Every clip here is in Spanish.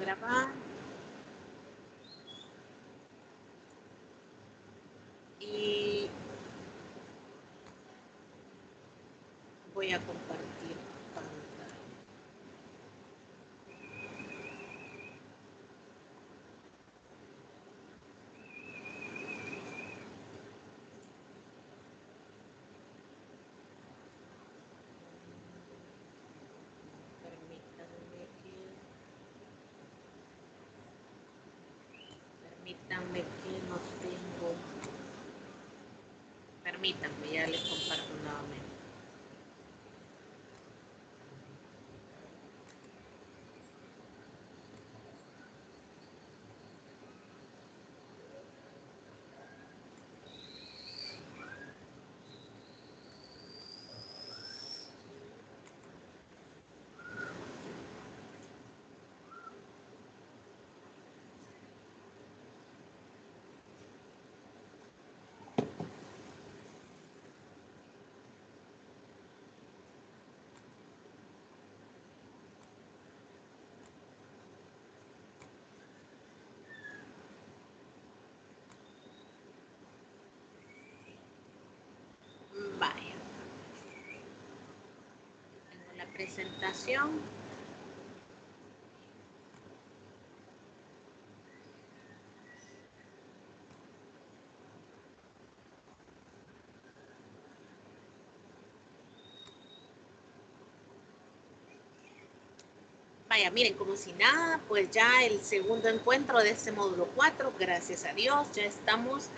grabar. Y voy a compartir pantalla. Permítanme que no tengo. Permítanme, ya les comparto nuevamente. Vaya. Tengo la presentación. Vaya, miren, como si nada, pues ya el segundo encuentro de este módulo 4, gracias a Dios, ya estamos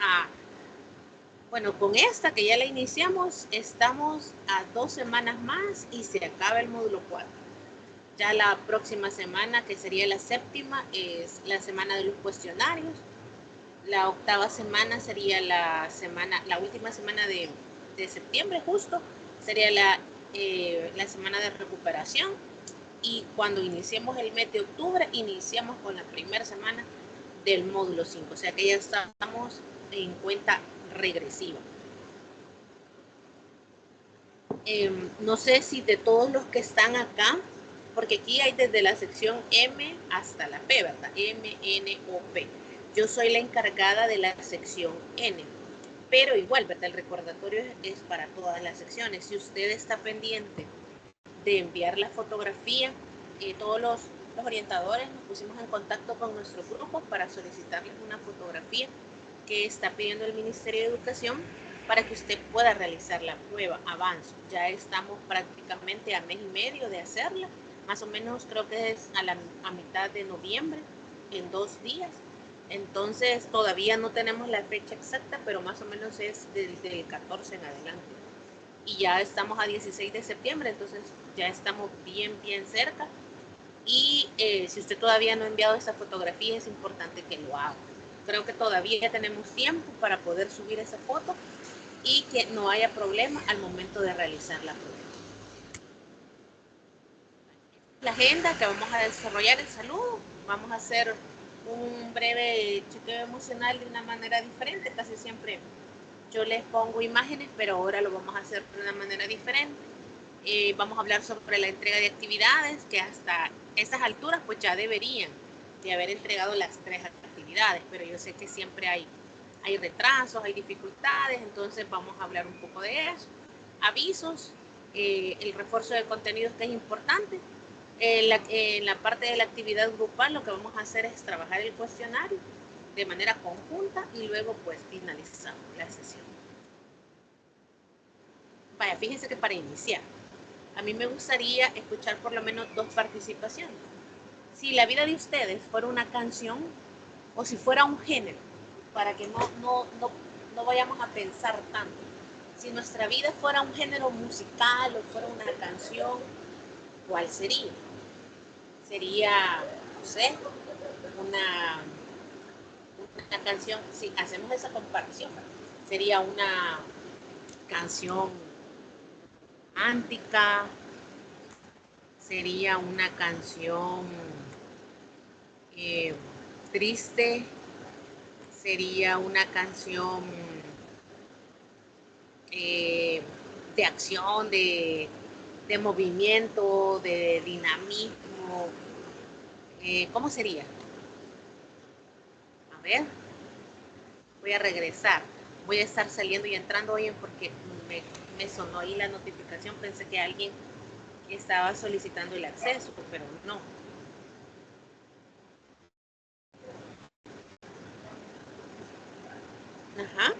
bueno, con esta que ya la iniciamos, estamos a 2 semanas más y se acaba el módulo 4. Ya la próxima semana, que sería la séptima, es la semana de los cuestionarios. La octava semana sería la última semana de septiembre justo, sería la semana de recuperación. Y cuando iniciemos el mes de octubre, iniciamos con la primera semana del módulo 5, o sea que ya estamos en cuenta regresiva. No sé si de todos los que están acá, porque aquí hay desde la sección M hasta la P, ¿verdad? M, N o P. Yo soy la encargada de la sección N, pero igual, ¿verdad? El recordatorio es para todas las secciones. Si usted está pendiente de enviar la fotografía, todos los orientadores nos pusimos en contacto con nuestro grupo para solicitarles una fotografía que está pidiendo el Ministerio de Educación para que usted pueda realizar la prueba avanzo. Ya estamos prácticamente a mes y medio de hacerla, más o menos creo que es a mitad de noviembre, en 2 días. Entonces todavía no tenemos la fecha exacta, pero más o menos es desde el 14 en adelante. Y ya estamos a 16 de septiembre, entonces ya estamos bien cerca. Y si usted todavía no ha enviado esa fotografía, es importante que lo haga. Creo que todavía tenemos tiempo para poder subir esa foto y que no haya problema al momento de realizar la prueba. La agenda que vamos a desarrollar, el saludo, vamos a hacer un breve chequeo emocional de una manera diferente. Casi siempre yo les pongo imágenes, pero ahora lo vamos a hacer de una manera diferente. Vamos a hablar sobre la entrega de actividades, que hasta estas alturas pues ya deberían de haber entregado las 3 actividades, pero yo sé que siempre hay retrasos, hay dificultades, entonces vamos a hablar un poco de eso. Avisos, el refuerzo de contenidos, que es importante. En la parte de la actividad grupal lo que vamos a hacer es trabajar el cuestionario de manera conjunta y luego pues finalizamos la sesión. Vaya, fíjense que para iniciar, a mí me gustaría escuchar por lo menos 2 participaciones. Si la vida de ustedes fuera una canción o si fuera un género, para que no vayamos a pensar tanto. Si nuestra vida fuera un género musical o fuera una canción, ¿cuál sería? Sería, no sé, una canción, si hacemos esa comparación, sería una canción romántica, sería una canción triste, sería una canción de acción, de movimiento, de dinamismo, ¿Cómo sería? A ver, voy a regresar. Voy a estar saliendo y entrando hoy porque me sonó ahí la notificación. Pensé que alguien estaba solicitando el acceso, pero no. Ajá.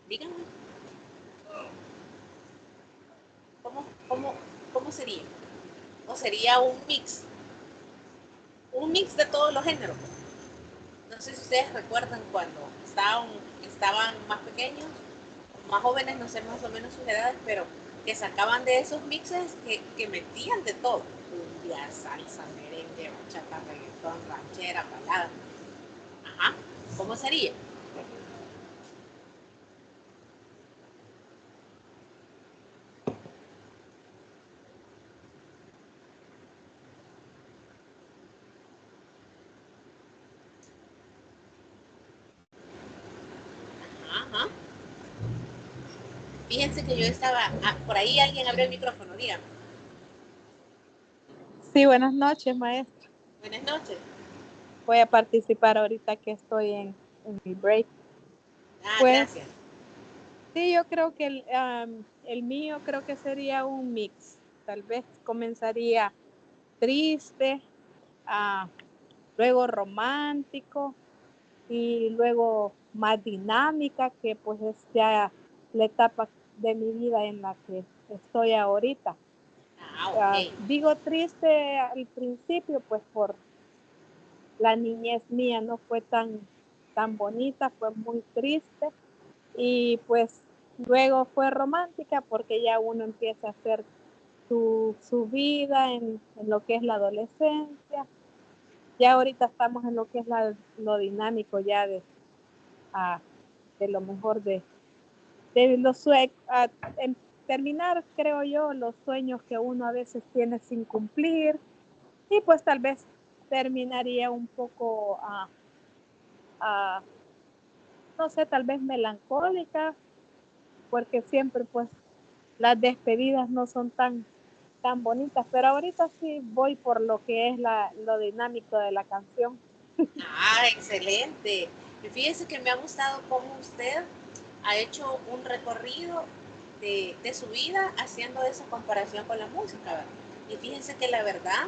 Díganme, ¿cómo, cómo, cómo sería? ¿O sería un mix? Un mix de todos los géneros. No sé si ustedes recuerdan cuando estaban más pequeños, más jóvenes, no sé más o menos sus edades, pero que sacaban de esos mixes que metían de todo. Cumbia, salsa, merengue, bachata, reggaetón, ranchera, balada. Ajá, ¿cómo sería? Ajá. Fíjense que yo estaba, por ahí alguien abrió el micrófono, dígame. Sí, buenas noches, maestra. Buenas noches. Voy a participar ahorita que estoy en mi break. Pues Gracias. sí, yo creo que el mío creo que sería un mix. Tal vez comenzaría triste, ah, luego romántico y luego más dinámica, que pues es ya la etapa de mi vida en la que estoy ahorita. Ok. Digo triste al principio, pues por la niñez mía no fue tan bonita, fue muy triste y pues luego fue romántica porque ya uno empieza a hacer su vida en lo que es la adolescencia. Ya ahorita estamos en lo que es lo dinámico ya de lo mejor de los sueños, en terminar, creo yo, los sueños que uno a veces tiene sin cumplir y pues tal vez terminaría un poco a no sé, tal vez melancólica, porque siempre pues las despedidas no son tan bonitas, pero ahorita sí voy por lo que es lo dinámico de la canción. Excelente. Y fíjese que me ha gustado cómo usted ha hecho un recorrido de su vida haciendo esa comparación con la música, ¿verdad? Y fíjense que la verdad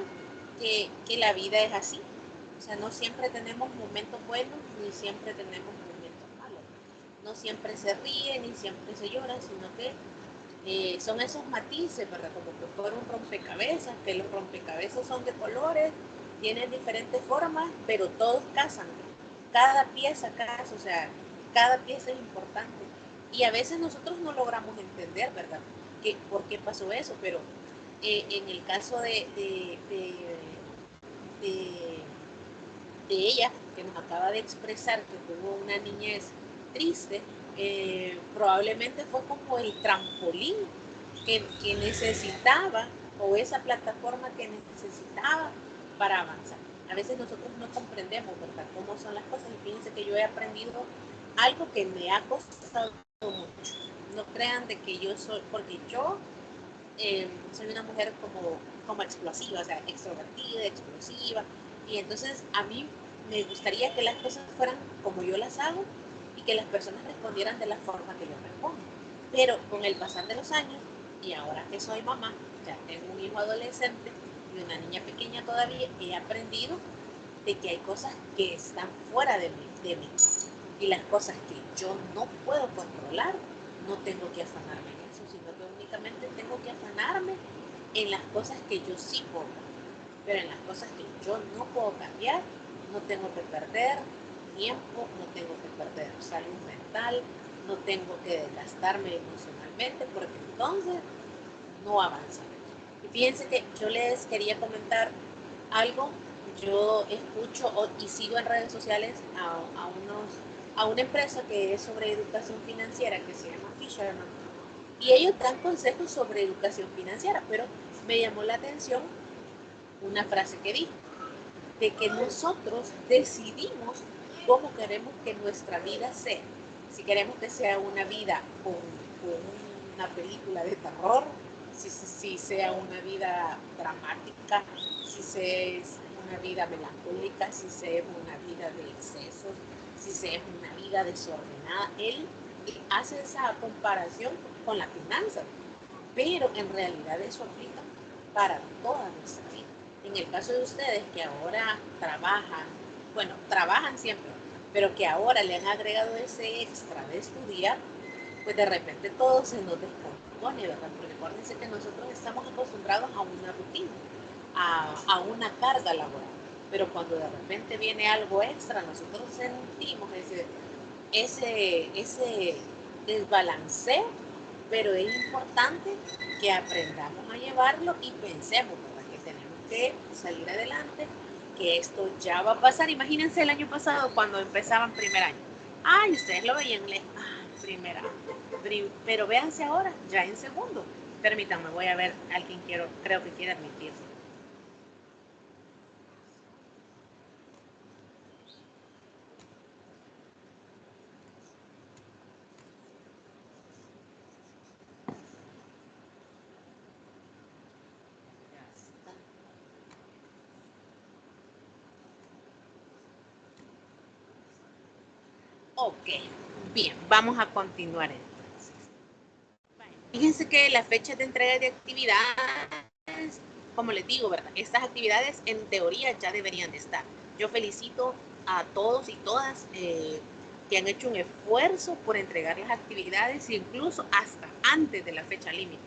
que la vida es así. O sea, no siempre tenemos momentos buenos ni siempre tenemos momentos malos. No siempre se ríe ni siempre se llora, sino que son esos matices, ¿verdad? Como que fuera un rompecabezas, que los rompecabezas son de colores, tienen diferentes formas, pero todos casan. Cada pieza casa, o sea, cada pieza es importante. Y a veces nosotros no logramos entender, ¿verdad? ¿Por qué pasó eso? Pero en el caso de, de ella, que nos acaba de expresar que tuvo una niñez triste, probablemente fue como el trampolín que necesitaba o esa plataforma que necesitaba para avanzar. A veces nosotros no comprendemos, ¿verdad?, cómo son las cosas y fíjense que yo he aprendido algo que me ha costado mucho. No crean de que yo soy, porque yo soy una mujer como explosiva, o sea, extrovertida, explosiva, y entonces a mí me gustaría que las cosas fueran como yo las hago y que las personas respondieran de la forma que yo respondo. Pero con el pasar de los años, y ahora que soy mamá, ya tengo un hijo adolescente y una niña pequeña todavía, he aprendido de que hay cosas que están fuera de mí. Y las cosas que yo no puedo controlar, no tengo que afanarme en eso, sino que únicamente tengo que afanarme en las cosas que yo sí puedo cambiar. Pero en las cosas que yo no puedo cambiar, no tengo que perder tiempo, no tengo que perder salud mental, no tengo que desgastarme emocionalmente, porque entonces no avanza. Y fíjense que yo les quería comentar algo. Yo escucho y sigo en redes sociales a una empresa que es sobre educación financiera que se llama Fisherman y ellos dan consejos sobre educación financiera, pero me llamó la atención una frase que dijo, de que nosotros decidimos cómo queremos que nuestra vida sea. Si queremos que sea una vida con una película de terror, si sea una vida dramática, si sea una vida melancólica, si sea una vida de excesos, si sea una vida desordenada. Él hace esa comparación con la finanza, pero en realidad eso aplica para toda nuestra vida. En el caso de ustedes que ahora trabajan, bueno, trabajan siempre, pero que ahora le han agregado ese extra de estudiar, pues de repente todo se nos descompone, ¿verdad? Porque acuérdense que nosotros estamos acostumbrados a una rutina, a una carga laboral, pero cuando de repente viene algo extra, nosotros sentimos ese desbalanceo, pero es importante que aprendamos a llevarlo y pensemos, ¿verdad? Que tenemos que salir adelante, que esto ya va a pasar. Imagínense el año pasado cuando empezaban primer año. Ay, ustedes lo veían lejos. Ay, primer año. Pero véanse ahora, ya en segundo. Permítanme, voy a ver a alguien creo que quiere admitir. Ok, bien, vamos a continuar entonces. Fíjense que la fecha de entrega de actividades, como les digo, ¿verdad? Estas actividades en teoría ya deberían de estar. Yo felicito a todos y todas que han hecho un esfuerzo por entregar las actividades, incluso hasta antes de la fecha límite.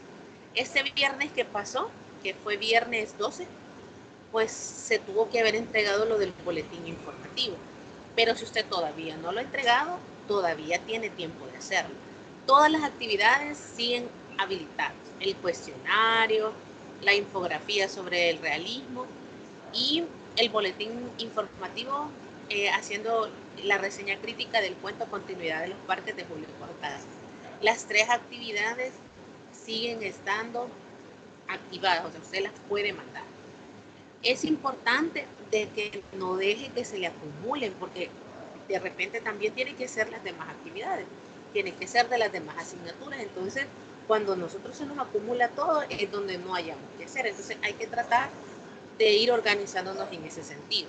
Este viernes que pasó, que fue viernes 12, pues se tuvo que haber entregado lo del boletín informativo. Pero si usted todavía no lo ha entregado, todavía tiene tiempo de hacerlo. Todas las actividades siguen habilitadas. El cuestionario, la infografía sobre el realismo y el boletín informativo haciendo la reseña crítica del cuento Continuidad de los Parques de Julio Cortázar. Las 3 actividades siguen estando activadas, o sea, usted las puede mandar. Es importante de que no deje que se le acumulen, porque de repente también tienen que ser las demás actividades, tienen que ser de las demás asignaturas. Entonces, cuando nosotros se nos acumula todo, es donde no hayamos que hacer. Entonces, hay que tratar de ir organizándonos en ese sentido.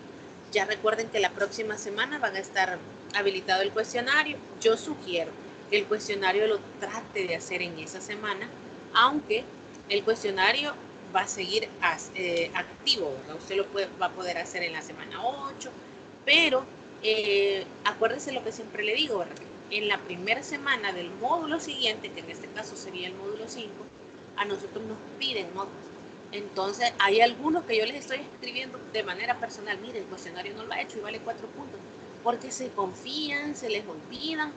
Ya recuerden que la próxima semana van a estar habilitado el cuestionario. Yo sugiero que el cuestionario lo trate de hacer en esa semana, aunque el cuestionario va a seguir activo, ¿verdad? Usted va a poder hacer en la semana 8, pero acuérdese lo que siempre le digo, ¿verdad? En la primera semana del módulo siguiente, que en este caso sería el módulo 5, a nosotros nos piden notas. Entonces, hay algunos que yo les estoy escribiendo de manera personal, mire, el cuestionario no lo ha hecho y vale 4 puntos, porque se confían, se les olvidan,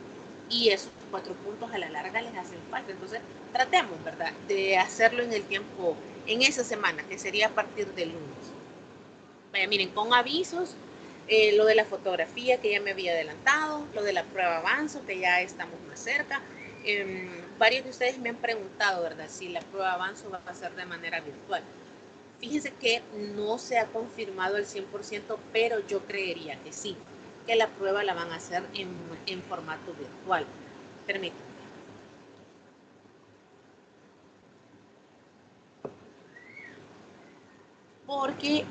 y esos 4 puntos a la larga les hacen falta. Entonces, tratemos, ¿verdad?, de hacerlo en el tiempo, en esa semana, que sería a partir del lunes. Vaya, miren, con avisos, lo de la fotografía que ya me había adelantado, lo de la prueba avanzo, que ya estamos más cerca. Varios de ustedes me han preguntado, ¿verdad?, si la prueba avanzo va a ser de manera virtual. Fíjense que no se ha confirmado el 100%, pero yo creería que sí, que la prueba la van a hacer en formato virtual. Permítanme. Porque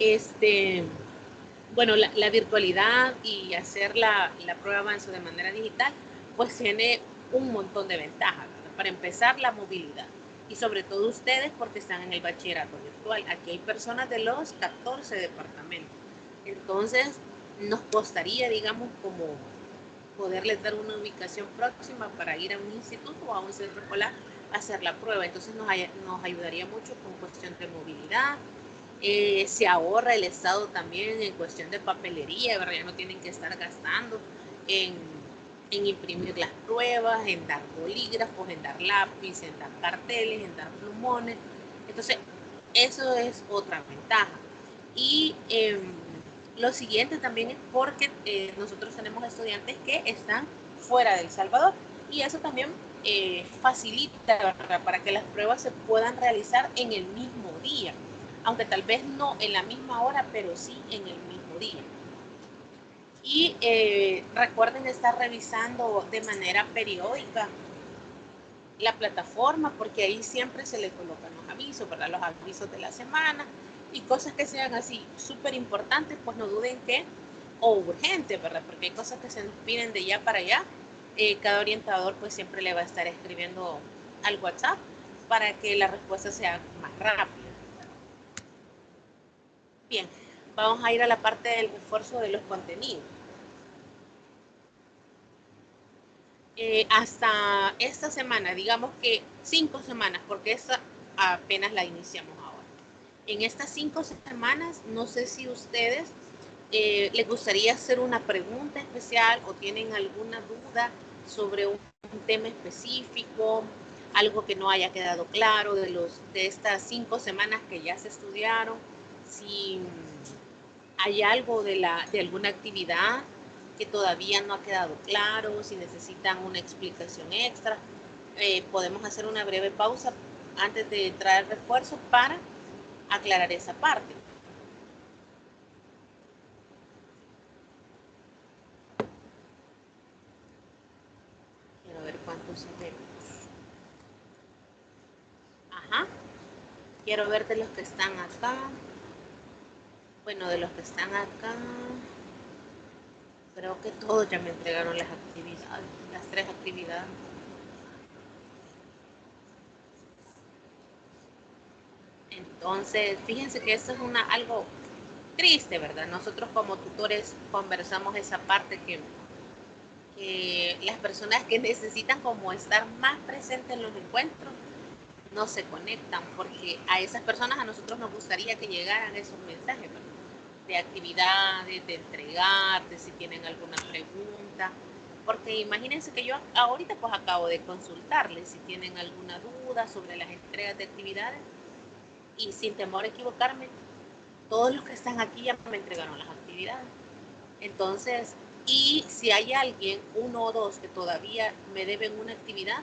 bueno, la virtualidad y hacer la prueba avanzo de manera digital, pues tiene un montón de ventajas, ¿verdad? Para empezar, la movilidad. Y sobre todo ustedes porque están en el bachillerato virtual. Aquí hay personas de los 14 departamentos. Entonces, nos costaría, digamos, como poderles dar una ubicación próxima para ir a un instituto o a un centro escolar a hacer la prueba. Entonces, nos ayudaría mucho con cuestión de movilidad. Se ahorra el Estado también en cuestión de papelería, ¿verdad? Ya no tienen que estar gastando en imprimir las pruebas, en dar bolígrafos, en dar lápiz, en dar carteles, en dar plumones. Entonces, eso es otra ventaja. Y lo siguiente también es porque nosotros tenemos estudiantes que están fuera de El Salvador, y eso también facilita, ¿verdad?, para que las pruebas se puedan realizar en el mismo día, aunque tal vez no en la misma hora, pero sí en el mismo día. Y recuerden estar revisando de manera periódica la plataforma, porque ahí siempre se le colocan los avisos, ¿verdad? Los avisos de la semana y cosas que sean así súper importantes, pues no duden que, o urgentes, ¿verdad? Porque hay cosas que se nos piden de ya para allá. Cada orientador pues siempre le va a estar escribiendo al WhatsApp para que la respuesta sea más rápida. Bien, vamos a ir a la parte del refuerzo de los contenidos. Hasta esta semana, digamos que 5 semanas, porque esta apenas la iniciamos ahora. En estas 5 semanas, no sé si ustedes les gustaría hacer una pregunta especial o tienen alguna duda sobre un tema específico, algo que no haya quedado claro de estas 5 semanas que ya se estudiaron, si hay algo de alguna actividad que todavía no ha quedado claro, si necesitan una explicación extra, podemos hacer una breve pausa antes de entrar al refuerzo para aclarar esa parte. Quiero ver cuántos tenemos. Ajá. Quiero ver de los que están acá. Bueno, de los que están acá, creo que todos ya me entregaron las actividades, las 3 actividades. Entonces, fíjense que esto es algo triste, ¿verdad? Nosotros como tutores conversamos esa parte que las personas que necesitan como estar más presentes en los encuentros no se conectan, porque a esas personas a nosotros nos gustaría que llegaran esos mensajes, ¿verdad? De actividades, de entregar, de si tienen alguna pregunta, porque imagínense que yo ahorita pues acabo de consultarles si tienen alguna duda sobre las entregas de actividades y sin temor a equivocarme, todos los que están aquí ya me entregaron las actividades. Entonces, y si hay alguien, uno o dos, que todavía me deben una actividad,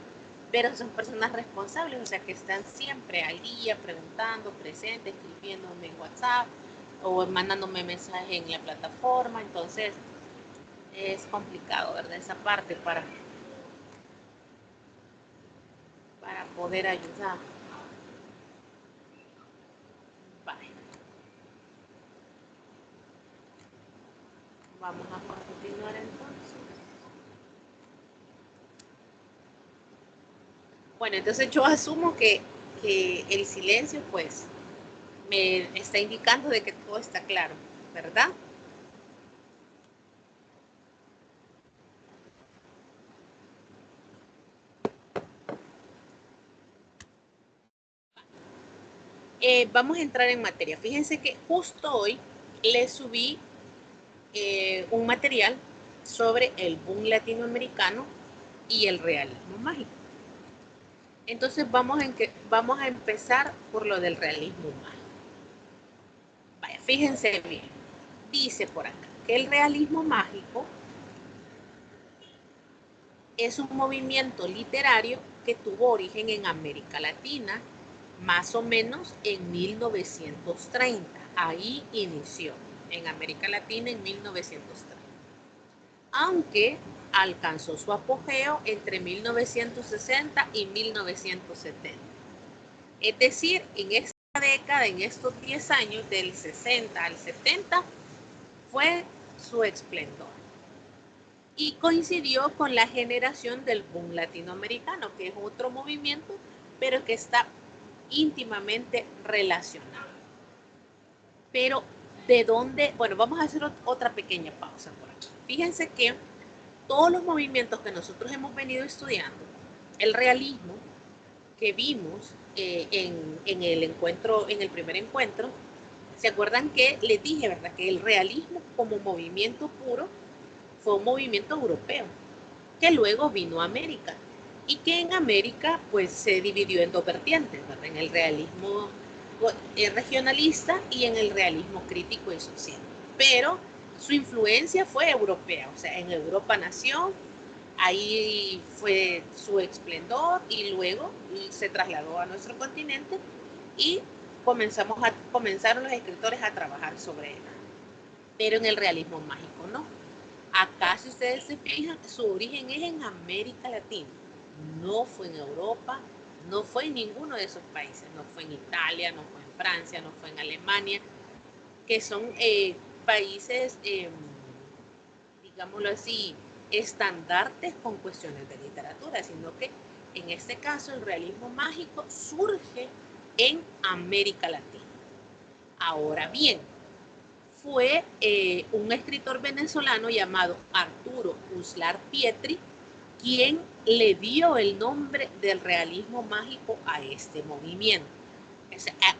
pero son personas responsables, o sea, que están siempre al día preguntando, presentes, escribiéndome en WhatsApp o mandándome mensajes en la plataforma, entonces es complicado, ¿verdad? Esa parte para poder ayudar. Vale. Vamos a continuar entonces. Bueno, entonces yo asumo que el silencio pues me está indicando de que todo está claro, ¿verdad? Vamos a entrar en materia. Fíjense que justo hoy les subí un material sobre el boom latinoamericano y el realismo mágico. Entonces vamos a empezar por lo del realismo mágico. Vaya, fíjense bien. Dice por acá que el realismo mágico es un movimiento literario que tuvo origen en América Latina, más o menos en 1930. Ahí inició, en América Latina en 1930. Aunque alcanzó su apogeo entre 1960 y 1970. Es decir, en esta década, en estos 10 años, del 60 al 70, fue su esplendor. Y coincidió con la generación del boom latinoamericano, que es otro movimiento, pero que está íntimamente relacionado. Pero, ¿de dónde? Bueno, vamos a hacer otra pequeña pausa por aquí. Fíjense que todos los movimientos que nosotros hemos venido estudiando, el realismo que vimos en el encuentro, en el primer encuentro, ¿se acuerdan que les dije, verdad? Que el realismo como movimiento puro fue un movimiento europeo, que luego vino a América y que en América pues se dividió en dos vertientes, ¿verdad? En el realismo regionalista y en el realismo crítico y social. Pero su influencia fue europea, o sea, en Europa nació, ahí fue su esplendor y luego se trasladó a nuestro continente y comenzaron los escritores a trabajar sobre él. Pero en el realismo mágico, ¿no? Acá, si ustedes se fijan, su origen es en América Latina. no fue en Europa, no fue en ninguno de esos países, no fue en Italia, no fue en Francia, no fue en Alemania, que son países, digámoslo así, estandartes con cuestiones de literatura, sino que en este caso el realismo mágico surge en América Latina. Ahora bien, fue un escritor venezolano llamado Arturo Uslar Pietri quien le dio el nombre del realismo mágico a este movimiento.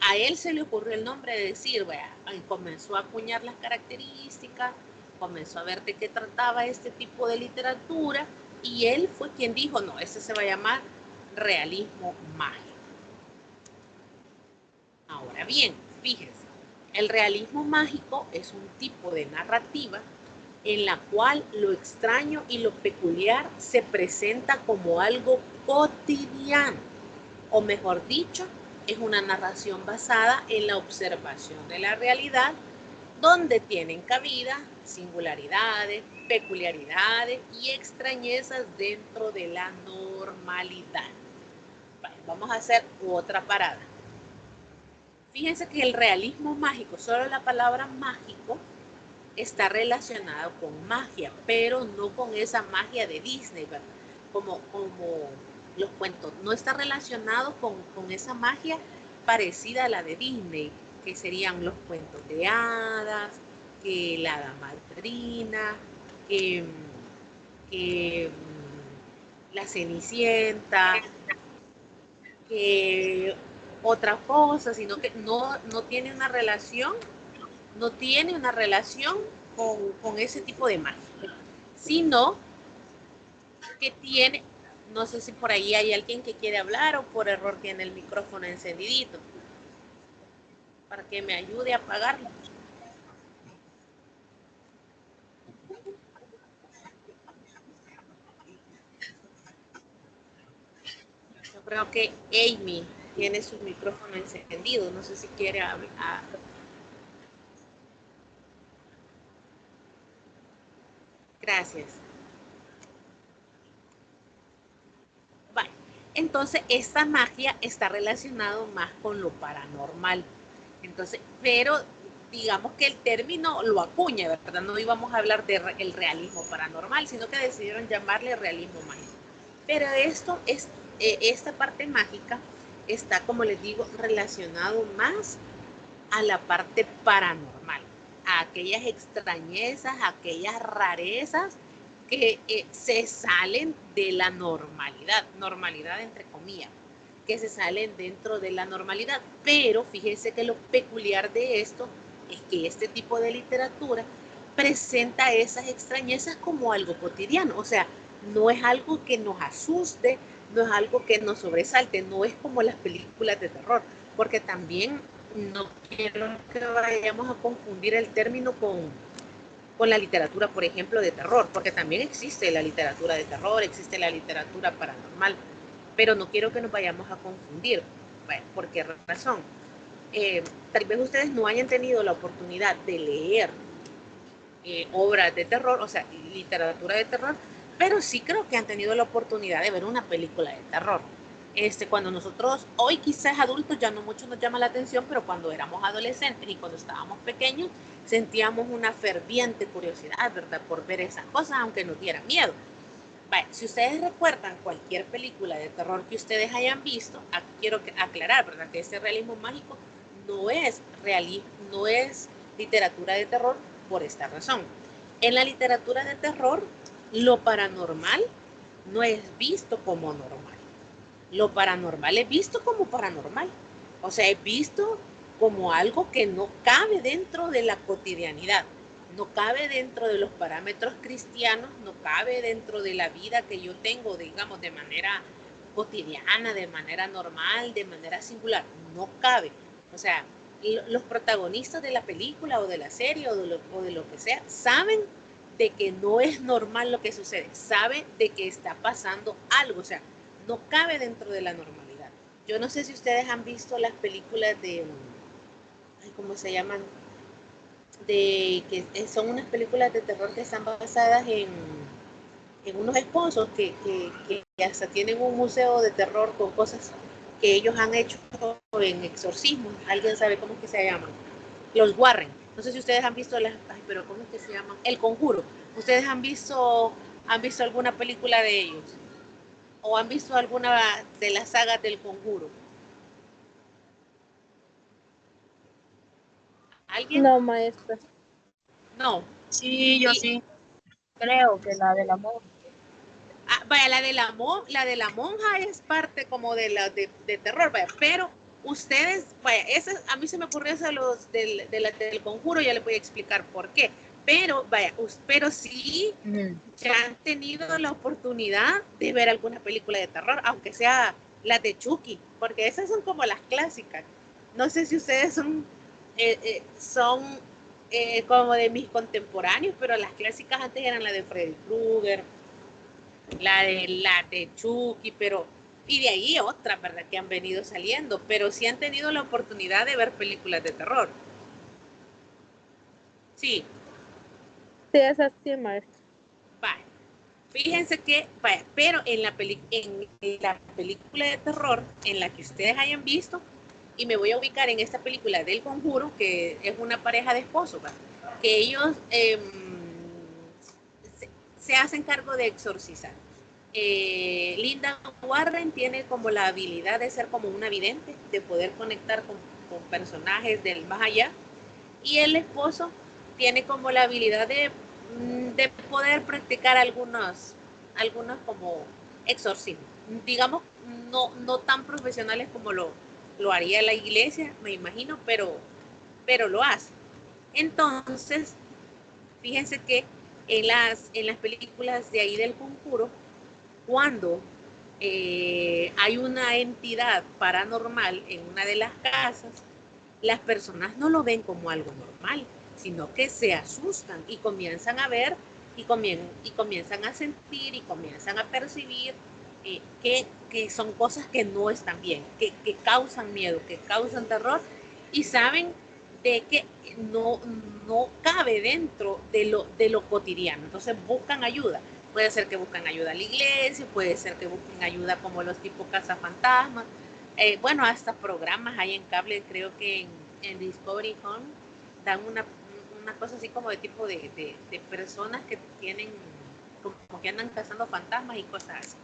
A él se le ocurrió el nombre de decir, bueno, comenzó a acuñar las características, comenzó a ver de qué trataba este tipo de literatura y él fue quien dijo, no, ese se va a llamar realismo mágico. Ahora bien, fíjense, el realismo mágico es un tipo de narrativa en la cual lo extraño y lo peculiar se presenta como algo cotidiano, o mejor dicho, es una narración basada en la observación de la realidad, donde tienen cabida singularidades, peculiaridades y extrañezas dentro de la normalidad. Vale, vamos a hacer otra parada. Fíjense que el realismo mágico, solo la palabra mágico, está relacionado con magia, pero no con esa magia de Disney, ¿verdad? Como los cuentos, no está relacionado con esa magia parecida a la de Disney, que serían los cuentos de hadas, que la hada madrina, que la cenicienta, que otra cosa, sino que no tiene una relación, no tiene una relación con ese tipo de magia, sino que tiene, no sé si por ahí hay alguien que quiere hablar o por error tiene el micrófono encendidito, para que me ayude a apagarlo. Yo creo que Amy tiene su micrófono encendido, no sé si quiere hablar. Gracias. Vale. Entonces, esta magia está relacionada más con lo paranormal. Entonces, pero digamos que el término lo acuña, ¿verdad? No íbamos a hablar del realismo paranormal, sino que decidieron llamarle realismo mágico. Pero esto es, esta parte mágica está, como les digo, relacionado más a la parte paranormal, a aquellas extrañezas, a aquellas rarezas que se salen de la normalidad entre comillas, que se salen dentro de la normalidad. Pero fíjense que lo peculiar de esto es que este tipo de literatura presenta esas extrañezas como algo cotidiano, o sea, no es algo que nos asuste, no es algo que nos sobresalte, no es como las películas de terror, porque también no quiero que vayamos a confundir el término con la literatura, por ejemplo, de terror, porque también existe la literatura de terror, existe la literatura paranormal, pero no quiero que nos vayamos a confundir. Bueno, ¿por qué razón? Tal vez ustedes no hayan tenido la oportunidad de leer obras de terror, o sea, literatura de terror, pero sí creo que han tenido la oportunidad de ver una película de terror. Cuando nosotros, hoy quizás adultos ya no mucho nos llama la atención, pero cuando éramos adolescentes y cuando estábamos pequeños, sentíamos una ferviente curiosidad, ¿verdad? Por ver esas cosas, aunque nos diera miedo. Vale, si ustedes recuerdan cualquier película de terror que ustedes hayan visto, aquí quiero aclarar, ¿verdad? Que ese realismo mágico no es realismo, no es literatura de terror por esta razón. En la literatura de terror, lo paranormal no es visto como normal. Lo paranormal es visto como paranormal. O sea, es visto como algo que no cabe dentro de la cotidianidad, no cabe dentro de los parámetros cristianos, no cabe dentro de la vida que yo tengo, digamos, de manera cotidiana, de manera normal, de manera singular, no cabe. O sea, los protagonistas de la película o de la serie o de lo que sea saben de que no es normal lo que sucede, saben de que está pasando algo, o sea, no cabe dentro de la normalidad. Yo no sé si ustedes han visto las películas de, ¿cómo se llaman? De que son unas películas de terror que están basadas en unos esposos que hasta tienen un museo de terror con cosas que ellos han hecho en exorcismo. ¿Alguien sabe cómo es que se llaman? Los Warren. No sé si ustedes han visto pero ¿cómo es que se llaman? El Conjuro. ¿Ustedes han visto alguna película de ellos? ¿O han visto alguna de las sagas del Conjuro? ¿Alguien? No, maestra. No. Sí, yo Y, sí. Creo que la del amor. vaya, la de la monja es parte como de terror, vaya, pero ustedes, vaya, a mí se me ocurrió eso del Conjuro, ya les voy a explicar por qué, pero vaya, pero sí ya han tenido la oportunidad de ver alguna película de terror, aunque sea las de Chucky, porque esas son como las clásicas. No sé si ustedes son como de mis contemporáneos, pero las clásicas antes eran la de Freddy Krueger, la de Chucky, pero y de ahí otras, ¿verdad? Que han venido saliendo, pero sí han tenido la oportunidad de ver películas de terror. Sí. Sí, es así, maestra. Vale. Fíjense que, vaya, pero en la película de terror, en la que ustedes hayan visto, y me voy a ubicar en esta película del Conjuro, que es una pareja de esposos, ¿verdad? Que ellos se hacen cargo de exorcizar. Linda Warren tiene como la habilidad de ser como una vidente, de poder conectar con personajes del más allá, y el esposo tiene como la habilidad de poder practicar algunos como exorcismos, digamos, no tan profesionales como lo haría la iglesia, me imagino, pero lo hace. Entonces, fíjense que en las películas de ahí del Conjuro, cuando hay una entidad paranormal en una de las casas, las personas no lo ven como algo normal, sino que se asustan y comienzan a ver y comienzan a sentir y comienzan a percibir que son cosas que no están bien, que causan miedo, que causan terror, y saben de que no cabe dentro de lo cotidiano. Entonces buscan ayuda. Puede ser que buscan ayuda a la iglesia, puede ser que busquen ayuda como los tipos cazafantasmas. Bueno, hasta programas hay en cable, creo que en Discovery Home dan una cosa así como de tipo de personas que tienen, como que andan cazando fantasmas y cosas así.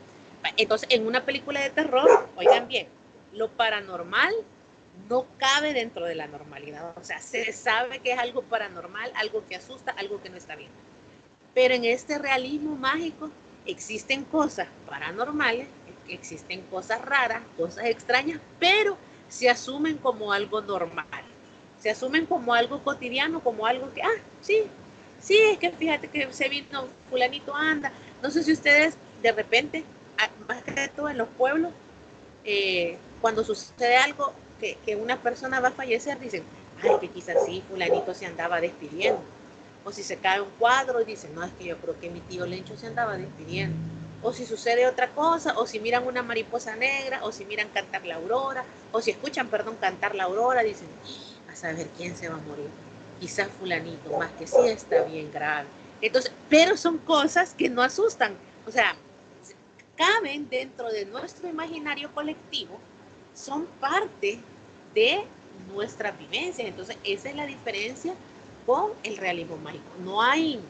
Entonces, en una película de terror, oigan bien, lo paranormal no cabe dentro de la normalidad. O sea, se sabe que es algo paranormal, algo que asusta, algo que no está bien. Pero en este realismo mágico existen cosas paranormales, existen cosas raras, cosas extrañas, pero se asumen como algo normal. Se asumen como algo cotidiano, como algo que, sí, sí, es que fíjate que se vino, fulanito anda. No sé si ustedes de repente, más que todo en los pueblos, cuando sucede algo que una persona va a fallecer, dicen, ay, que quizás sí, fulanito se andaba despidiendo. O si se cae un cuadro y dicen, no, es que yo creo que mi tío Lencho se andaba despidiendo. O si sucede otra cosa, o si miran una mariposa negra, o si miran cantar la aurora, o si escuchan, perdón, cantar la aurora, dicen, a saber quién se va a morir. Quizás fulanito, más que sí está bien grave. Entonces, pero son cosas que no asustan. O sea, caben dentro de nuestro imaginario colectivo, son parte de nuestra vivencia. Entonces, esa es la diferencia con el realismo mágico. No hay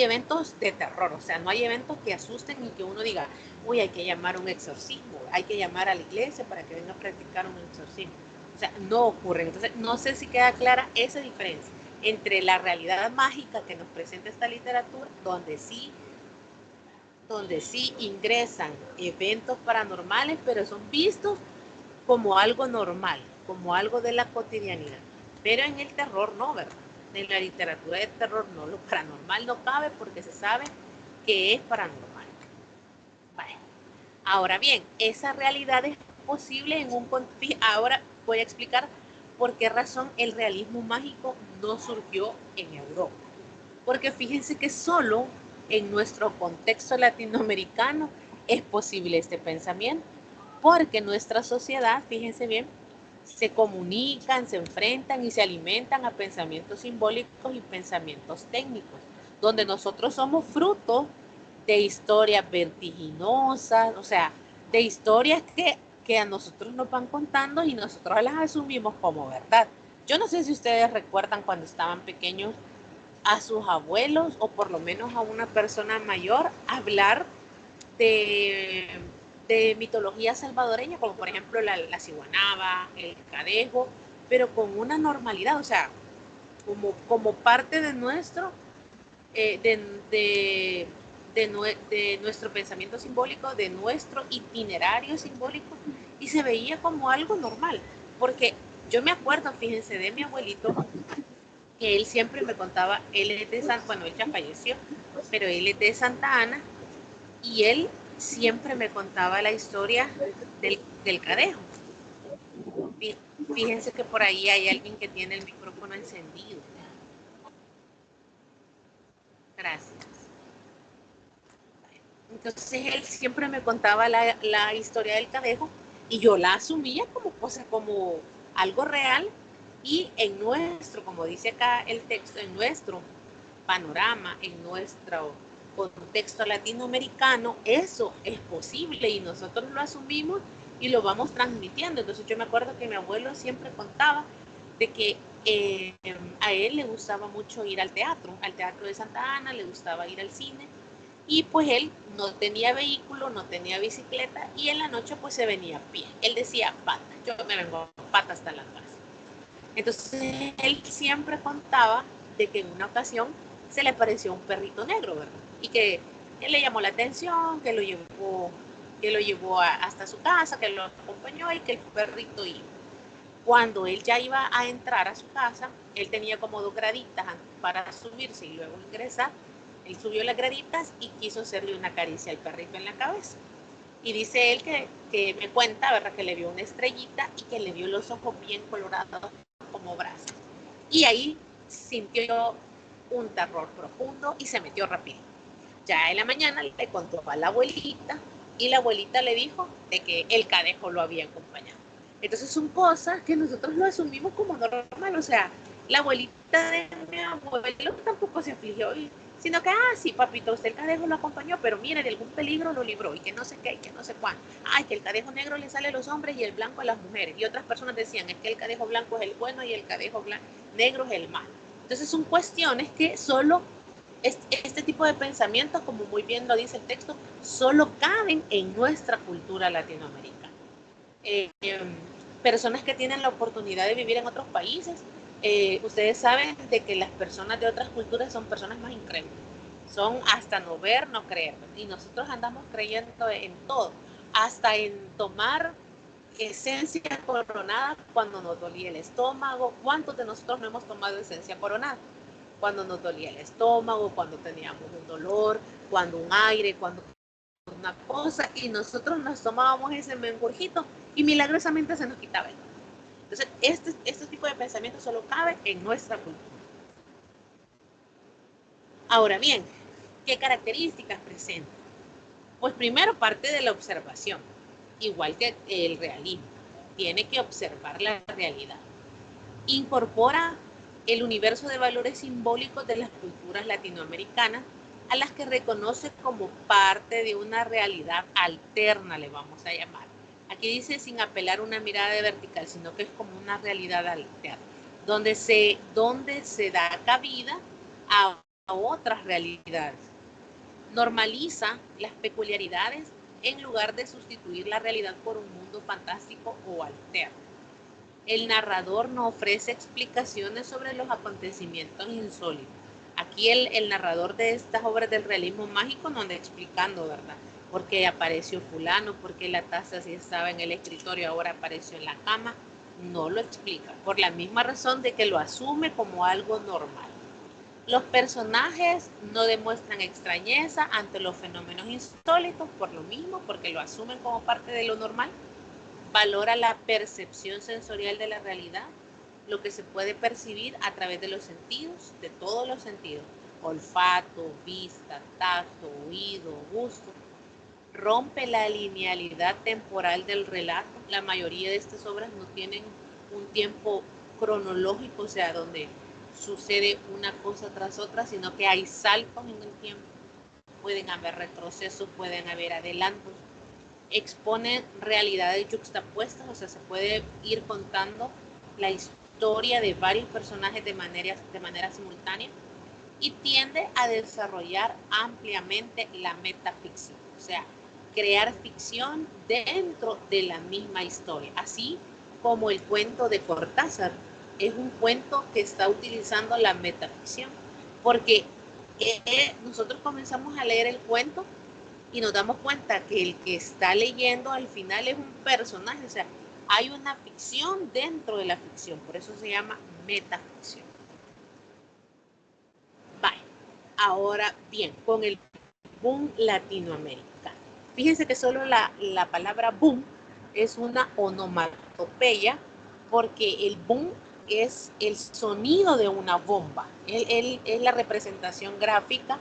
eventos de terror, o sea, no hay eventos que asusten y que uno diga, uy, hay que llamar a un exorcismo, hay que llamar a la iglesia para que venga a practicar un exorcismo. O sea, no ocurren. Entonces, no sé si queda clara esa diferencia entre la realidad mágica que nos presenta esta literatura, donde sí ingresan eventos paranormales, pero son vistos como algo normal, como algo de la cotidianidad. Pero en el terror no, ¿verdad? En la literatura de terror no, lo paranormal no cabe porque se sabe que es paranormal. Vale. Ahora bien, esa realidad es posible en un contexto. Ahora voy a explicar por qué razón el realismo mágico no surgió en Europa. Porque fíjense que solo en nuestro contexto latinoamericano es posible este pensamiento, porque nuestra sociedad, fíjense bien, se comunican, se enfrentan y se alimentan a pensamientos simbólicos y pensamientos técnicos, donde nosotros somos fruto de historias vertiginosas, o sea, de historias que a nosotros nos van contando y nosotros las asumimos como verdad. Yo no sé si ustedes recuerdan cuando estaban pequeños a sus abuelos o por lo menos a una persona mayor hablar de, de mitología salvadoreña, como por ejemplo la ciguanaba, el cadejo, pero con una normalidad, o sea, como parte de nuestro, eh, de, de, de nuestro pensamiento simbólico, de nuestro itinerario simbólico, y se veía como algo normal, porque yo me acuerdo, fíjense, de mi abuelito, que él siempre me contaba, él es de bueno, él ya falleció, pero él es de Santa Ana, y él siempre me contaba la historia del cadejo. Fíjense que por ahí hay alguien que tiene el micrófono encendido. Gracias. Entonces él siempre me contaba la historia del cadejo y yo la asumía como cosa, como algo real, y en nuestro, como dice acá el texto, en nuestro panorama, en nuestro contexto latinoamericano, eso es posible y nosotros lo asumimos y lo vamos transmitiendo. Entonces yo me acuerdo que mi abuelo siempre contaba de que a él le gustaba mucho ir al teatro de Santa Ana, le gustaba ir al cine, y pues él no tenía vehículo, no tenía bicicleta, y en la noche pues se venía a pie. Él decía, pata, yo me vengo a pata hasta la casa. Entonces él siempre contaba de que en una ocasión se le apareció un perrito negro, ¿verdad? Y que él le llamó la atención, que lo llevó hasta su casa, que lo acompañó y que el perrito iba. Cuando él ya iba a entrar a su casa, él tenía como 2 graditas para subirse y luego ingresar. Él subió las graditas y quiso hacerle una caricia al perrito en la cabeza. Y dice él que me cuenta, ¿verdad? Que le vio una estrellita y que le vio los ojos bien colorados como brasas. Y ahí sintió un terror profundo y se metió rápido. Ya en la mañana le contó a la abuelita y la abuelita le dijo de que el cadejo lo había acompañado. Entonces son cosas que nosotros lo asumimos como normal, o sea, la abuelita de mi abuelo tampoco se afligió, sino que, sí, papito, usted el cadejo lo acompañó, pero mire, de algún peligro lo libró, y que no sé qué, y que no sé cuándo. Que el cadejo negro le sale a los hombres y el blanco a las mujeres. Y otras personas decían, es que el cadejo blanco es el bueno y el cadejo negro es el malo. Entonces son cuestiones que solo este tipo de pensamientos, como muy bien lo dice el texto, solo caben en nuestra cultura latinoamericana. Personas que tienen la oportunidad de vivir en otros países, ustedes saben de que las personas de otras culturas son personas más incrédulas, son hasta no ver, no creer, y nosotros andamos creyendo en todo, hasta en tomar esencia coronada cuando nos dolía el estómago. ¿Cuántos de nosotros no hemos tomado esencia coronada? Cuando nos dolía el estómago, cuando teníamos un dolor, cuando un aire, cuando una cosa, y nosotros nos tomábamos ese menjurjito y milagrosamente se nos quitaba el dolor. Entonces, este tipo de pensamiento solo cabe en nuestra cultura. Ahora bien, ¿qué características presenta? Pues primero parte de la observación, igual que el realismo. Tiene que observar la realidad. Incorpora el universo de valores simbólicos de las culturas latinoamericanas, a las que reconoce como parte de una realidad alterna, le vamos a llamar. Aquí dice sin apelar a una mirada vertical, sino que es como una realidad alterna, donde se da cabida a otras realidades. Normaliza las peculiaridades en lugar de sustituir la realidad por un mundo fantástico o alterno. El narrador no ofrece explicaciones sobre los acontecimientos insólitos. Aquí el narrador de estas obras del realismo mágico no anda explicando, ¿verdad? ¿Por qué apareció fulano? ¿Por qué la taza si estaba en el escritorio ahora apareció en la cama? No lo explica, por la misma razón de que lo asume como algo normal. Los personajes no demuestran extrañeza ante los fenómenos insólitos, por lo mismo, porque lo asumen como parte de lo normal. Valora la percepción sensorial de la realidad, lo que se puede percibir a través de los sentidos, de todos los sentidos, olfato, vista, tacto, oído, gusto. Rompe la linealidad temporal del relato. La mayoría de estas obras no tienen un tiempo cronológico, o sea, donde sucede una cosa tras otra, sino que hay saltos en el tiempo. pueden haber retrocesos, pueden haber adelantos, exponen realidades yuxtapuestas, o sea, se puede ir contando la historia de varios personajes de manera simultánea, y tiende a desarrollar ampliamente la metaficción, o sea, crear ficción dentro de la misma historia, así como el cuento de Cortázar es un cuento que está utilizando la metaficción, porque nosotros comenzamos a leer el cuento y nos damos cuenta que el que está leyendo al final es un personaje, o sea, hay una ficción dentro de la ficción, por eso se llama metaficción. Vale, ahora bien, con el boom latinoamericano. Fíjense que solo la palabra boom es una onomatopeya, porque el boom es el sonido de una bomba. Es la representación gráfica.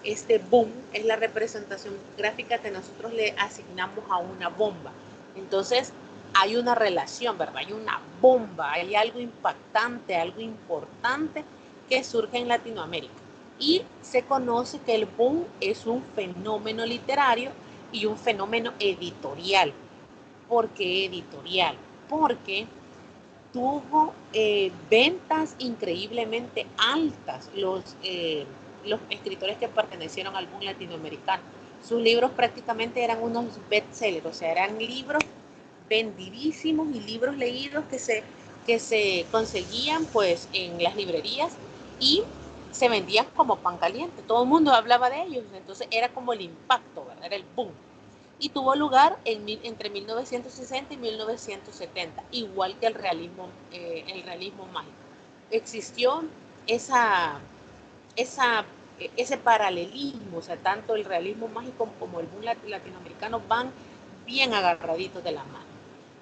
Este boom es la representación gráfica que nosotros le asignamos a una bomba. Entonces, hay una relación, ¿verdad? Hay una bomba, hay algo impactante, algo importante que surge en Latinoamérica. Y se conoce que el boom es un fenómeno literario y un fenómeno editorial. ¿Por qué editorial? Porque tuvo ventas increíblemente altas los escritores que pertenecieron al boom latinoamericano. Sus libros prácticamente eran unos bestsellers, o sea, eran libros vendidísimos y libros leídos que se conseguían pues en las librerías y se vendían como pan caliente. Todo el mundo hablaba de ellos, entonces era como el impacto, ¿verdad? Era el boom. Y tuvo lugar entre 1960 y 1970, igual que el realismo mágico. Existió ese paralelismo, o sea, tanto el realismo mágico como el boom latinoamericano van bien agarraditos de la mano.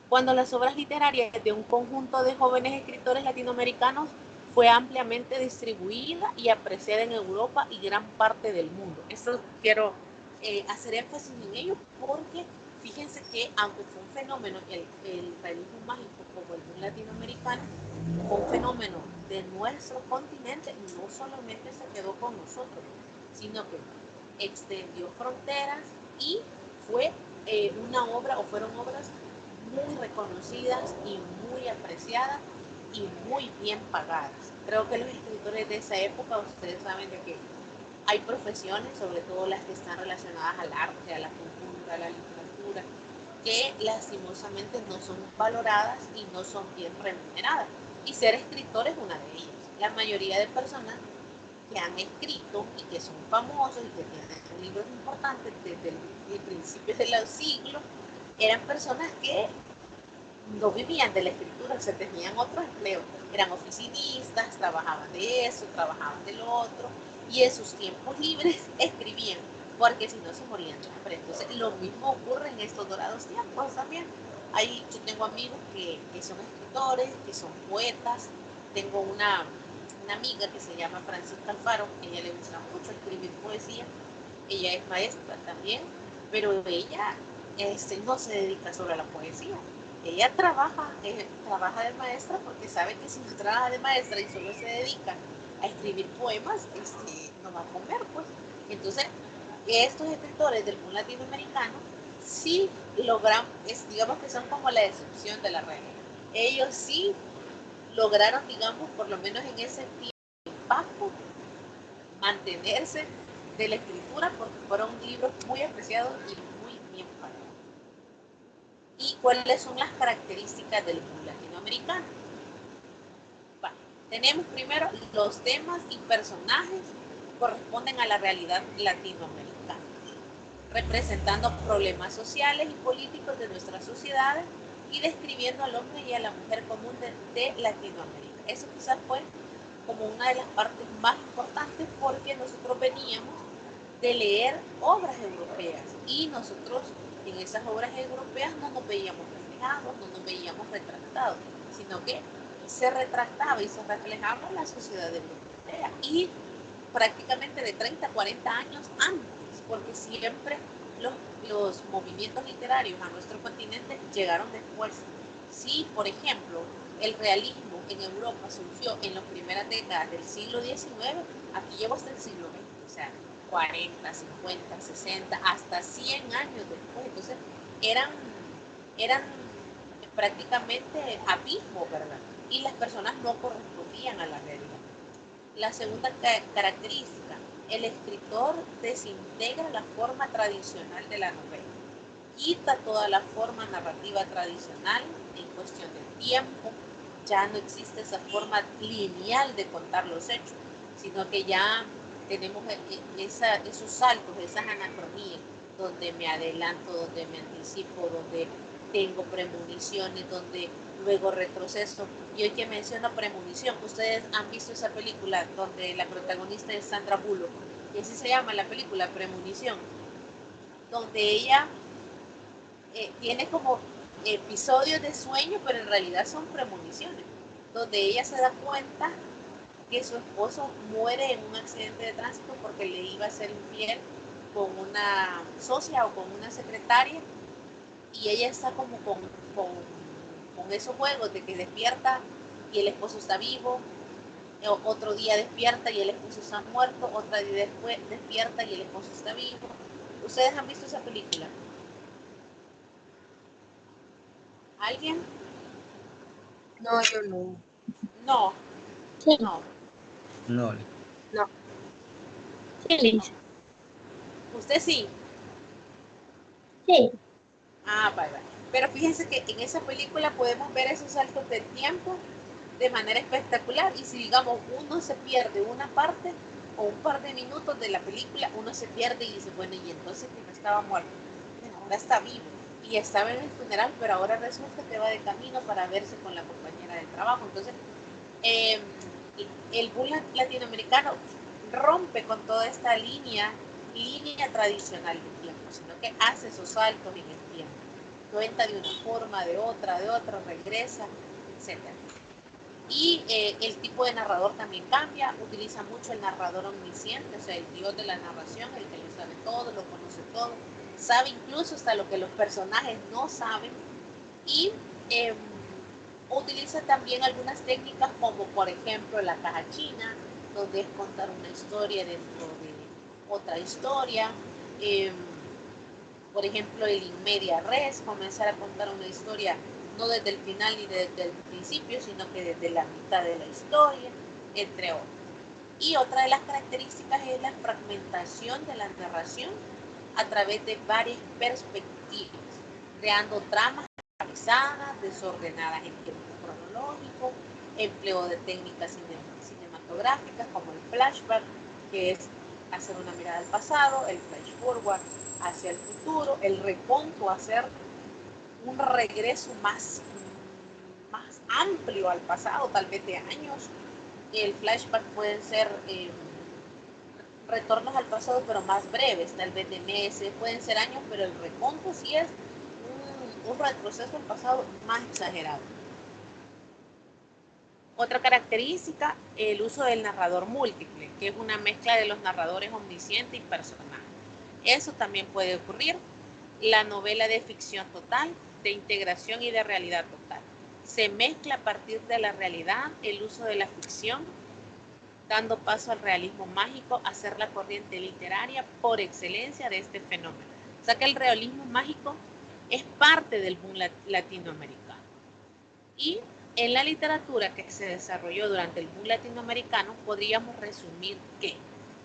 Cuando las obras literarias de un conjunto de jóvenes escritores latinoamericanos fue ampliamente distribuida y apreciada en Europa y gran parte del mundo. Esto quiero hacer énfasis en ello, porque fíjense que aunque fue un fenómeno, el realismo mágico como el boom latinoamericano, fue un fenómeno de nuestro continente, no solamente se quedó con nosotros, sino que extendió fronteras y fue una obra, o fueron obras muy reconocidas y muy apreciadas y muy bien pagadas. Creo que los escritores de esa época, ustedes saben de que hay profesiones, sobre todo las que están relacionadas al arte, a la cultura, a la literatura, que lastimosamente no son valoradas y no son bien remuneradas. Y ser escritor es una de ellas. La mayoría de personas que han escrito y que son famosos y que tienen libros importantes desde el principio de los siglos, eran personas que no vivían de la escritura, se tenían otro empleo, eran oficinistas, trabajaban de eso, trabajaban de lo otro, y en sus tiempos libres escribían, porque si no se morían de hambre. Entonces lo mismo ocurre en estos dorados tiempos también. Yo tengo amigos que son escritores, que son poetas. Tengo una amiga que se llama Francisca Alfaro, a ella le gusta mucho escribir poesía, ella es maestra también, pero ella no se dedica solo a la poesía. Ella trabaja de maestra, porque sabe que si no trabaja de maestra y solo se dedica a escribir poemas, no va a comer, pues. Entonces, estos escritores del boom latinoamericano sí logran, digamos que son como la excepción de la regla. Ellos sí lograron, digamos, por lo menos en ese tiempo, mantenerse de la escritura, porque fueron libros muy apreciados y muy bien pagados. ¿Y cuáles son las características del boom latinoamericano? Bueno, tenemos primero los temas y personajes corresponden a la realidad latinoamericana, representando problemas sociales y políticos de nuestras sociedades y describiendo al hombre y a la mujer común de Latinoamérica. Eso quizás fue como una de las partes más importantes, porque nosotros veníamos de leer obras europeas y nosotros en esas obras europeas no nos veíamos reflejados, no nos veíamos retratados, sino que se retrataba y se reflejaba la sociedad europea, y prácticamente de 30 a 40 años antes, porque siempre los movimientos literarios a nuestro continente llegaron después. Si, por ejemplo, el realismo en Europa surgió en las primeras décadas del siglo XIX, aquí llegó hasta el siglo XX. sea, 40, 50, 60, hasta 100 años después. Entonces, eran prácticamente abismos, ¿verdad? Y las personas no correspondían a la realidad. La segunda característica, el escritor desintegra la forma tradicional de la novela, quita toda la forma narrativa tradicional en cuestión del tiempo, ya no existe esa forma lineal de contar los hechos, sino que ya tenemos esos saltos, esas anacronías, donde me adelanto, donde me anticipo, donde tengo premoniciones, donde luego retroceso. Y hoy que menciono premonición, ustedes han visto esa película donde la protagonista es Sandra Bullock, y así se llama la película, Premonición, donde ella tiene como episodios de sueño, pero en realidad son premoniciones, donde ella se da cuenta que su esposo muere en un accidente de tránsito porque le iba a ser infiel con una socia o con una secretaria, y ella está como con esos juegos de que despierta y el esposo está vivo, otro día despierta y el esposo está muerto, otro día después despierta y el esposo está vivo. ¿Ustedes han visto esa película? ¿Alguien? No, yo no. No, Sí, no. No. no. Sí, Liz. Usted sí. Sí. Ah, vale, vale. Pero fíjense que en esa película podemos ver esos saltos del tiempo de manera espectacular, y si digamos uno se pierde una parte o un par de minutos de la película, uno se pierde y dice, bueno, y entonces que no estaba muerto, bueno, ahora está vivo y estaba en el funeral, pero ahora resulta que va de camino para verse con la compañera de trabajo. Entonces, eh, el boom latinoamericano rompe con toda esta línea tradicional del tiempo, sino que hace esos saltos en el tiempo, cuenta de una forma, de otra, regresa, etcétera. Y el tipo de narrador también cambia, utiliza mucho el narrador omnisciente, o sea, el dios de la narración, el que lo sabe todo, lo conoce todo, sabe incluso hasta lo que los personajes no saben, y utiliza también algunas técnicas como por ejemplo la caja china, donde es contar una historia dentro de otra historia, eh, por ejemplo el in media res, comenzar a contar una historia no desde el final ni desde el principio, sino que desde la mitad de la historia, entre otros. Y otra de las características es la fragmentación de la narración a través de varias perspectivas, creando tramas organizadas, desordenadas en tiempo cronológico, empleo de técnicas cinematográficas como el flashback, que es hacer una mirada al pasado, el flash forward hacia el futuro, el reconto, hacer un regreso más amplio al pasado, tal vez de años. El flashback pueden ser retornos al pasado, pero más breves, tal vez de meses, pueden ser años, pero el reconto sí es un retroceso al pasado más exagerado. Otra característica, el uso del narrador múltiple, que es una mezcla de los narradores omnisciente y personaje. Eso también puede ocurrir. La novela de ficción total, de integración y de realidad total. Se mezcla a partir de la realidad el uso de la ficción, dando paso al realismo mágico, a ser la corriente literaria por excelencia de este fenómeno. O sea que el realismo mágico es parte del boom latinoamericano. Y en la literatura que se desarrolló durante el boom latinoamericano, podríamos resumir que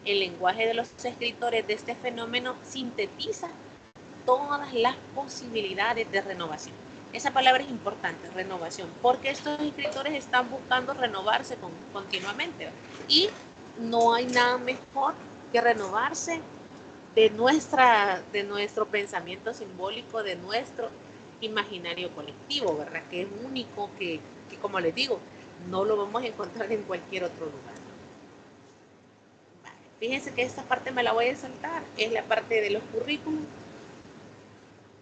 el lenguaje de los escritores de este fenómeno sintetiza todas las posibilidades de renovación. Esa palabra es importante, renovación, porque estos escritores están buscando renovarse continuamente, ¿verdad? Y no hay nada mejor que renovarse de nuestro pensamiento simbólico, de nuestro imaginario colectivo, ¿verdad? Que es único, que como les digo, no lo vamos a encontrar en cualquier otro lugar. Vale. Fíjense que esta parte me la voy a saltar, es la parte de los currículums,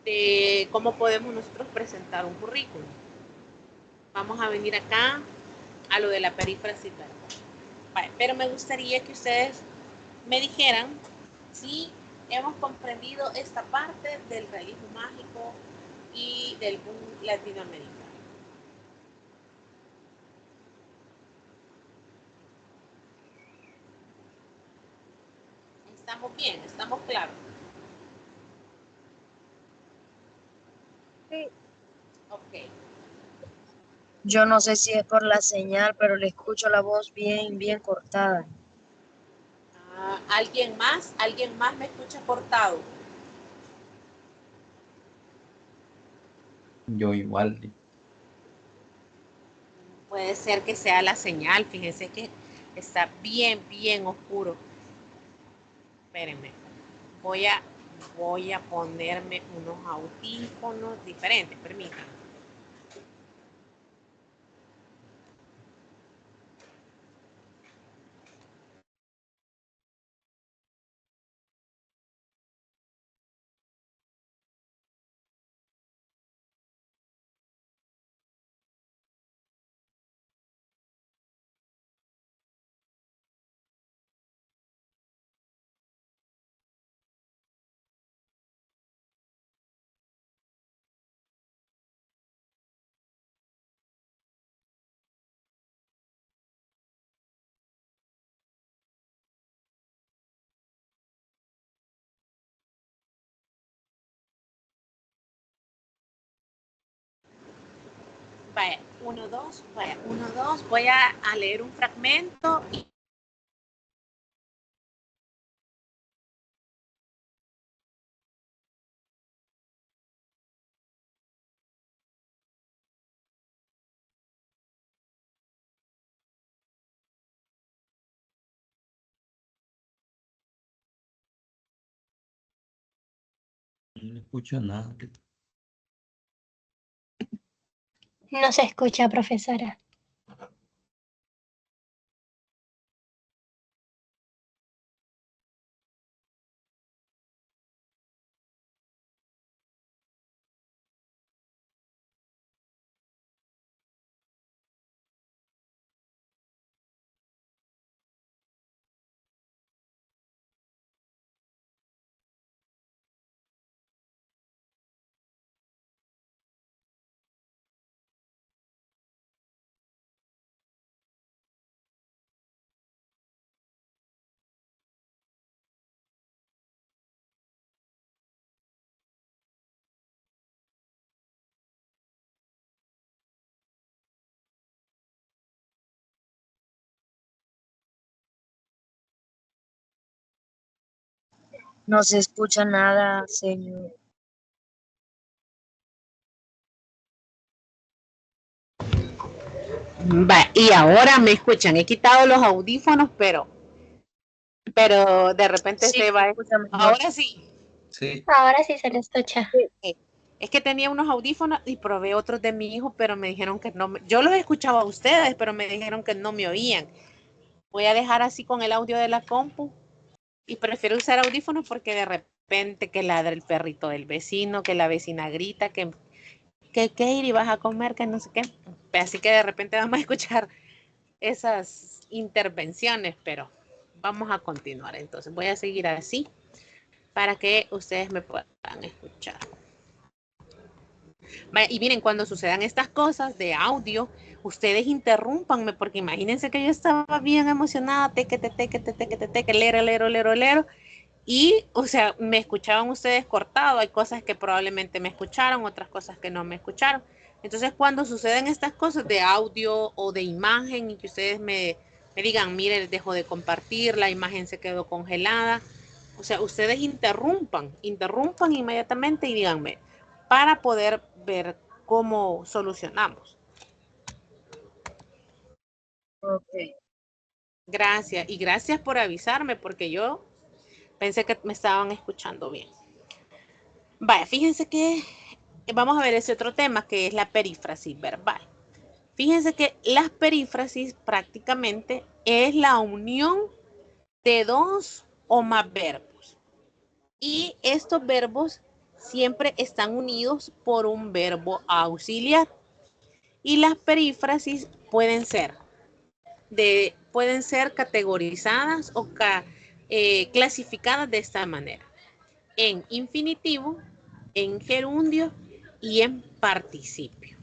de cómo podemos nosotros presentar un currículum. Vamos a venir acá a lo de la perífrasis verbal. Vale, pero me gustaría que ustedes me dijeran si hemos comprendido esta parte del realismo mágico y del boom latinoamericano. estamos bien, estamos claros. Sí, Ok. Yo no sé si es por la señal, pero le escucho la voz bien, bien cortada. Ah, ¿alguien más? ¿Alguien más me escucha cortado? Yo igual. Puede ser que sea la señal, fíjense que está bien, bien oscuro. Espérenme, voy a, voy a ponerme unos audífonos diferentes, permítanme. Vaya, uno, dos, voy a leer un fragmento y No escucho nada. No se escucha, profesora. No se escucha nada, señor. va, y ahora me escuchan. He quitado los audífonos, pero de repente Sí, se se va. escucha mejor. Ahora sí. Sí. Ahora sí se le escucha. Es que tenía unos audífonos y probé otros de mi hijo, pero me dijeron que no. Yo los escuchaba a ustedes, pero me dijeron que no me oían. Voy a dejar así con el audio de la compu y prefiero usar audífonos porque de repente que ladra el perrito del vecino, que la vecina grita, que ir vas a comer, que no sé qué. Así que de repente vamos a escuchar esas intervenciones, pero vamos a continuar. Entonces voy a seguir así para que ustedes me puedan escuchar. Y miren, cuando sucedan estas cosas de audio, ustedes interrúmpanme, porque imagínense que yo estaba bien emocionada, teque, lero, y, o sea, me escuchaban ustedes cortado, hay cosas que probablemente me escucharon, otras cosas que no me escucharon. Entonces, cuando suceden estas cosas de audio o de imagen y que ustedes me digan, mire, dejo de compartir, la imagen se quedó congelada, o sea, ustedes interrumpan inmediatamente y díganme, para poder ver cómo solucionamos. Ok. Gracias, y gracias por avisarme, porque yo pensé que me estaban escuchando bien. Vaya, fíjense que vamos a ver ese otro tema que es la perífrasis verbal. Fíjense que las perífrasis prácticamente es la unión de dos o más verbos. Y estos verbos siempre están unidos por un verbo auxiliar. Y las perífrasis pueden ser categorizadas o clasificadas de esta manera: en infinitivo, en gerundio y en participio.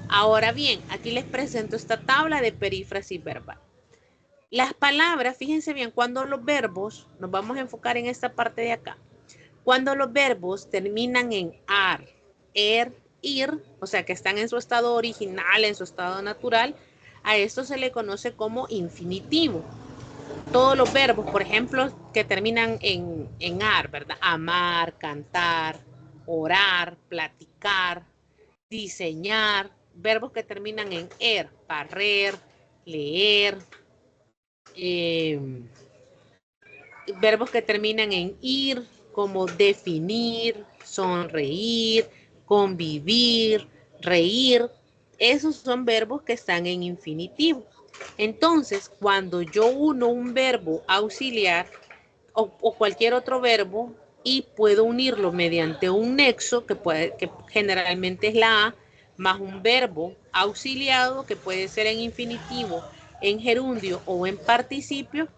Ahora bien, aquí les presento esta tabla de perífrasis verbal. Las palabras, fíjense bien, cuando los verbos, nos vamos a enfocar en esta parte de acá, cuando los verbos terminan en ar, ir, o sea que están en su estado original, en su estado natural, a esto se le conoce como infinitivo. Todos los verbos, por ejemplo, que terminan en ar, ¿verdad? Amar, cantar, orar, platicar, diseñar, verbos que terminan en barrer, leer, verbos que terminan en ir, como definir, sonreír, convivir, reír. Esos son verbos que están en infinitivo. Entonces, cuando yo uno un verbo auxiliar o cualquier otro verbo y puedo unirlo mediante un nexo que generalmente es la A, más un verbo auxiliado que puede ser en infinitivo, en gerundio o en participio,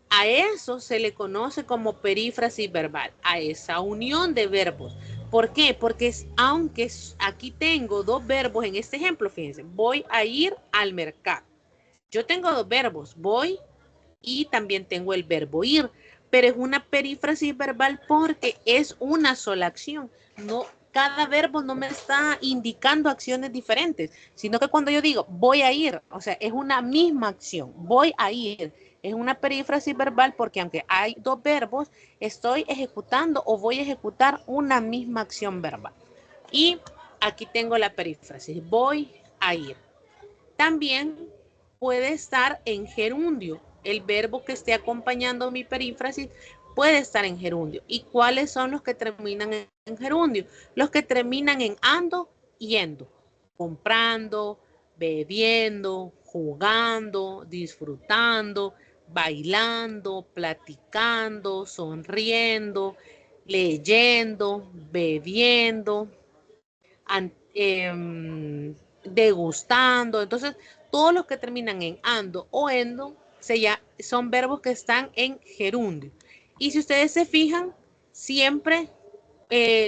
a eso se le conoce como perífrasis verbal, a esa unión de verbos. ¿Por qué? Porque aunque aquí tengo dos verbos en este ejemplo, fíjense, voy a ir al mercado. Yo tengo dos verbos, voy y también tengo el verbo ir, pero es una perífrasis verbal porque es una sola acción. No, cada verbo no me está indicando acciones diferentes, sino que cuando yo digo voy a ir, o sea, es una misma acción, voy a ir. Es una perífrasis verbal porque aunque hay dos verbos, estoy ejecutando o voy a ejecutar una misma acción verbal. Y aquí tengo la perífrasis, voy a ir. También puede estar en gerundio. El verbo que esté acompañando mi perífrasis puede estar en gerundio. ¿Y cuáles son los que terminan en gerundio? Los que terminan en ando, yendo, comprando, bebiendo, jugando, disfrutando, bailando, platicando, sonriendo, leyendo, bebiendo, degustando. Entonces, todos los que terminan en ando o endo son verbos que están en gerundio. Y si ustedes se fijan, siempre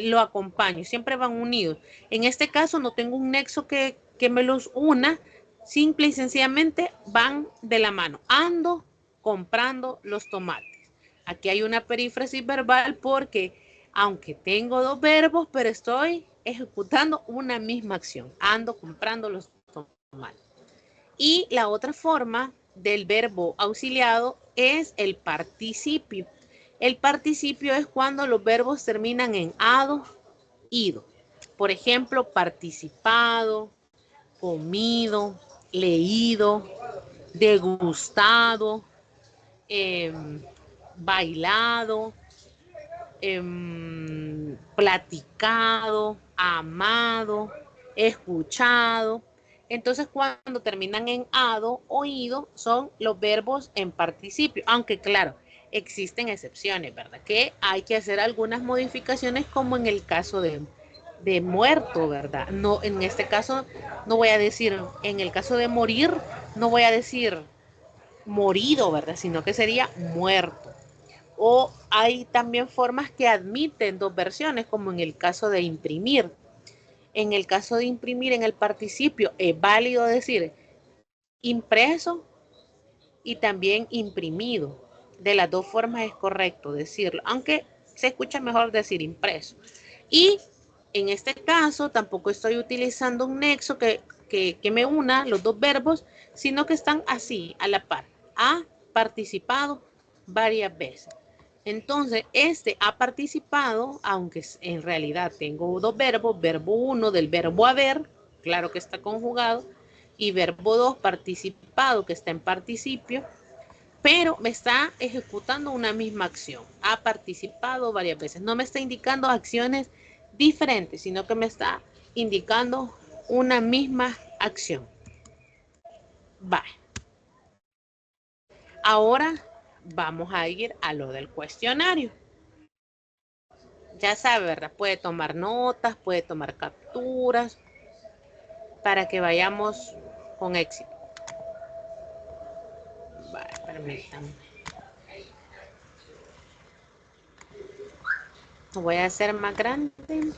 lo acompaño, siempre van unidos. En este caso no tengo un nexo que me los una, simple y sencillamente van de la mano. Ando comprando los tomates. Aquí hay una perífrasis verbal porque aunque tengo dos verbos, pero estoy ejecutando una misma acción. Ando comprando los tomates. Y la otra forma del verbo auxiliado es el participio. El participio es cuando los verbos terminan en ado, ido. Por ejemplo, participado, comido, leído, degustado, bailado, platicado, amado, escuchado. Entonces, cuando terminan en ado, oído, son los verbos en participio. Aunque, claro, existen excepciones, ¿verdad? Que hay que hacer algunas modificaciones, como en el caso de muerto, ¿verdad? No, en este caso, no voy a decir, en el caso de morir, no voy a decir morido, ¿verdad? Sino que sería muerto. O hay también formas que admiten dos versiones, como en el caso de imprimir. En el caso de imprimir en el participio, es válido decir impreso y también imprimido. De las dos formas es correcto decirlo, aunque se escucha mejor decir impreso. Y en este caso tampoco estoy utilizando un nexo que me una los dos verbos, sino que están así, a la par. Ha participado varias veces. Entonces, este ha participado, aunque en realidad tengo dos verbos, verbo 1 del verbo haber, claro que está conjugado, y verbo 2 participado, que está en participio, pero me está ejecutando una misma acción. Ha participado varias veces. No me está indicando acciones diferentes, sino que me está indicando una misma acción. Vale. Ahora vamos a ir a lo del cuestionario. Ya sabe, ¿verdad? Puede tomar notas, puede tomar capturas para que vayamos con éxito. Vale, permítanme. Lo voy a hacer más grande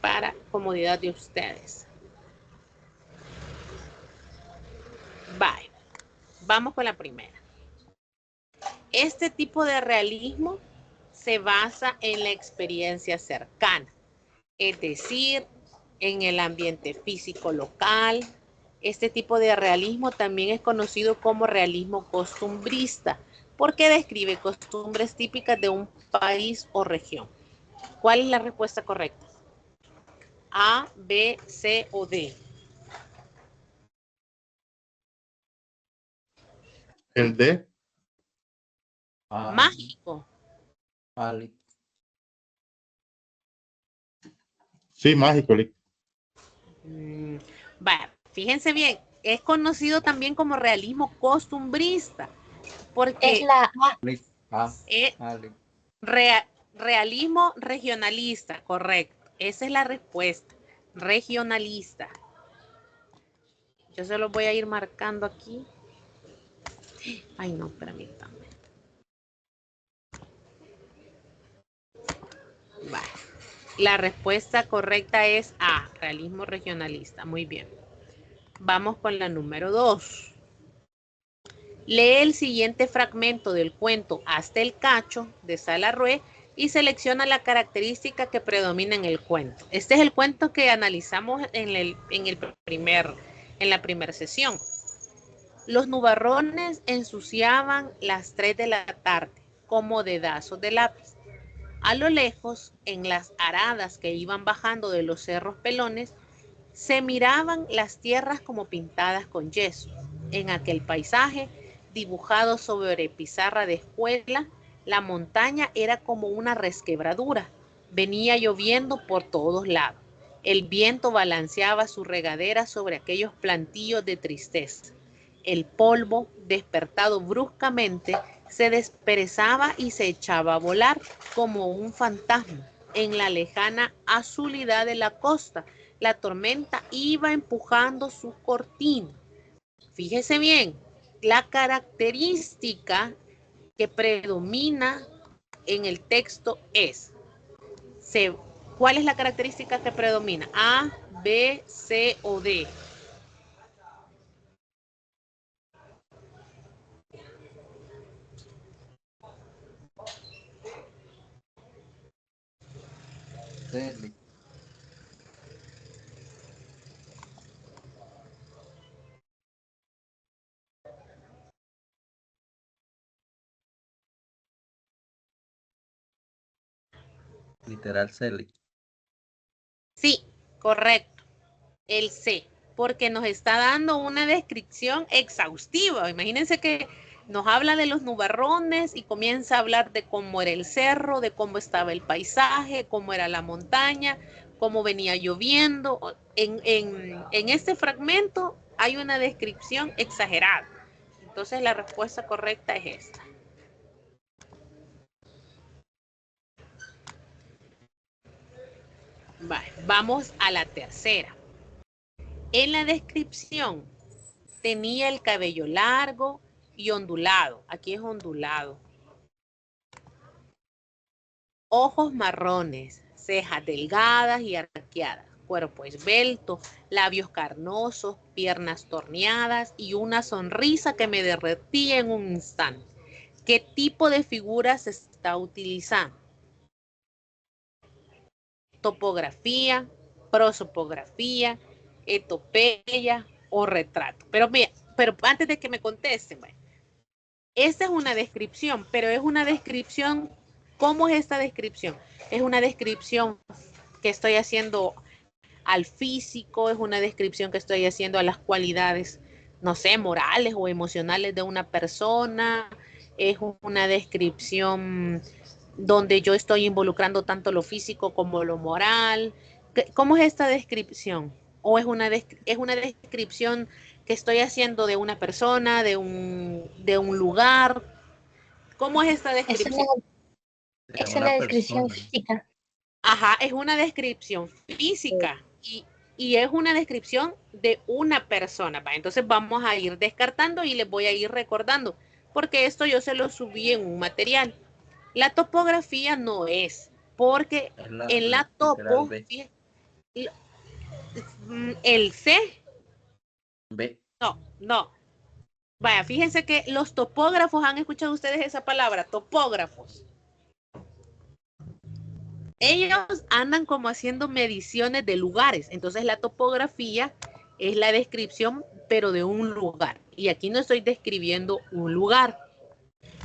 para comodidad de ustedes. vamos con la primera. Este tipo de realismo se basa en la experiencia cercana, es decir, en el ambiente físico local. Este tipo de realismo también es conocido como realismo costumbrista, porque describe costumbres típicas de un país o región. ¿Cuál es la respuesta correcta? A, B, C o D. El D. Mágico. Ali. Sí, mágico. Vaya, fíjense bien, es conocido también como realismo costumbrista, porque Es la A. Ali. realismo regionalista, correcto. Esa es la respuesta, regionalista. Yo se lo voy a ir marcando aquí. Ay, no, permítanme. Vale. La respuesta correcta es A, realismo regionalista. Muy bien. Vamos con la número 2. Lee el siguiente fragmento del cuento Hasta el cacho de Salarrué y selecciona la característica que predomina en el cuento. Este es el cuento que analizamos en la primera sesión. Los nubarrones ensuciaban las 3 de la tarde como dedazos de lápiz. A lo lejos, en las aradas que iban bajando de los cerros pelones, se miraban las tierras como pintadas con yeso. En aquel paisaje, dibujado sobre pizarra de escuela, la montaña era como una resquebradura. Venía lloviendo por todos lados. El viento balanceaba su regadera sobre aquellos plantillos de tristeza. El polvo, despertado bruscamente, se desperezaba y se echaba a volar como un fantasma. En la lejana azulidad de la costa, la tormenta iba empujando su cortina. Fíjese bien, la característica que predomina en el texto es, ¿cuál es la característica que predomina? A, B, C o D. Celi. Literal Celi. Sí, correcto. El C, porque nos está dando una descripción exhaustiva. Imagínense que nos habla de los nubarrones y comienza a hablar de cómo era el cerro, de cómo estaba el paisaje, cómo era la montaña, cómo venía lloviendo. En este fragmento hay una descripción exagerada. Entonces la respuesta correcta es esta. Vale, vamos a la tercera. En la descripción tenía el cabello largo y ondulado. Aquí es ondulado. Ojos marrones, cejas delgadas y arqueadas, cuerpo esbelto, labios carnosos, piernas torneadas y una sonrisa que me derretía en un instante. ¿Qué tipo de figura se está utilizando? Topografía, prosopografía, etopeya o retrato. Pero antes de que me contesten, esta es una descripción, pero es una descripción. ¿Cómo es esta descripción? Es una descripción que estoy haciendo al físico, es una descripción que estoy haciendo a las cualidades, no sé, morales o emocionales de una persona, es una descripción donde yo estoy involucrando tanto lo físico como lo moral. ¿Cómo es esta descripción? ¿O es una descripción que estoy haciendo de una persona, de un lugar? ¿Cómo es esta descripción? Es una descripción física. Ajá, es una descripción física y es una descripción de una persona. ¿Va? Entonces vamos a ir descartando y les voy a ir recordando, porque esto yo se lo subí en un material. La topografía no es, porque en la topo, el C, B. no, Vaya, fíjense que los topógrafos, ¿han escuchado ustedes esa palabra? Topógrafos. Ellos andan como haciendo mediciones de lugares. Entonces la topografía es la descripción, pero de un lugar. Y aquí no estoy describiendo un lugar.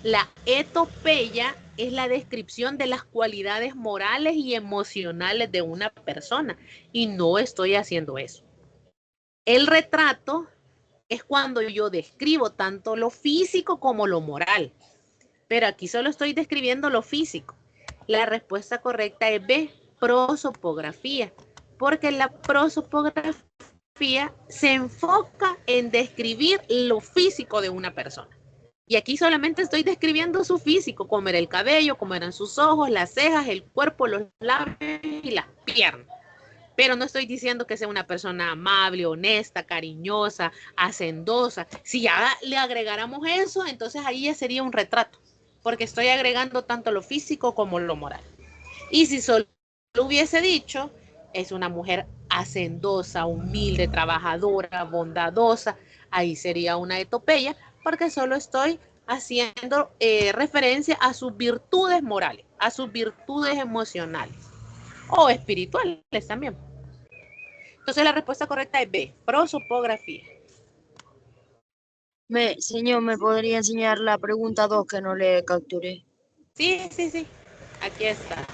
La etopeya es la descripción de las cualidades morales y emocionales de una persona. Y no estoy haciendo eso. El retrato es cuando yo describo tanto lo físico como lo moral. Pero aquí solo estoy describiendo lo físico. La respuesta correcta es B, prosopografía, porque la prosopografía se enfoca en describir lo físico de una persona. Y aquí solamente estoy describiendo su físico, cómo era el cabello, cómo eran sus ojos, las cejas, el cuerpo, los labios y las piernas. Pero no estoy diciendo que sea una persona amable, honesta, cariñosa, hacendosa. Si ya le agregáramos eso, entonces ahí ya sería un retrato, porque estoy agregando tanto lo físico como lo moral. Y si solo hubiese dicho, es una mujer hacendosa, humilde, trabajadora, bondadosa, ahí sería una etopeya, porque solo estoy haciendo referencia a sus virtudes morales, a sus virtudes emocionales o espirituales también. Entonces la respuesta correcta es B, prosopografía. Señor, ¿me podría enseñar la pregunta 2 que no le capturé? Sí, sí, sí. Aquí está.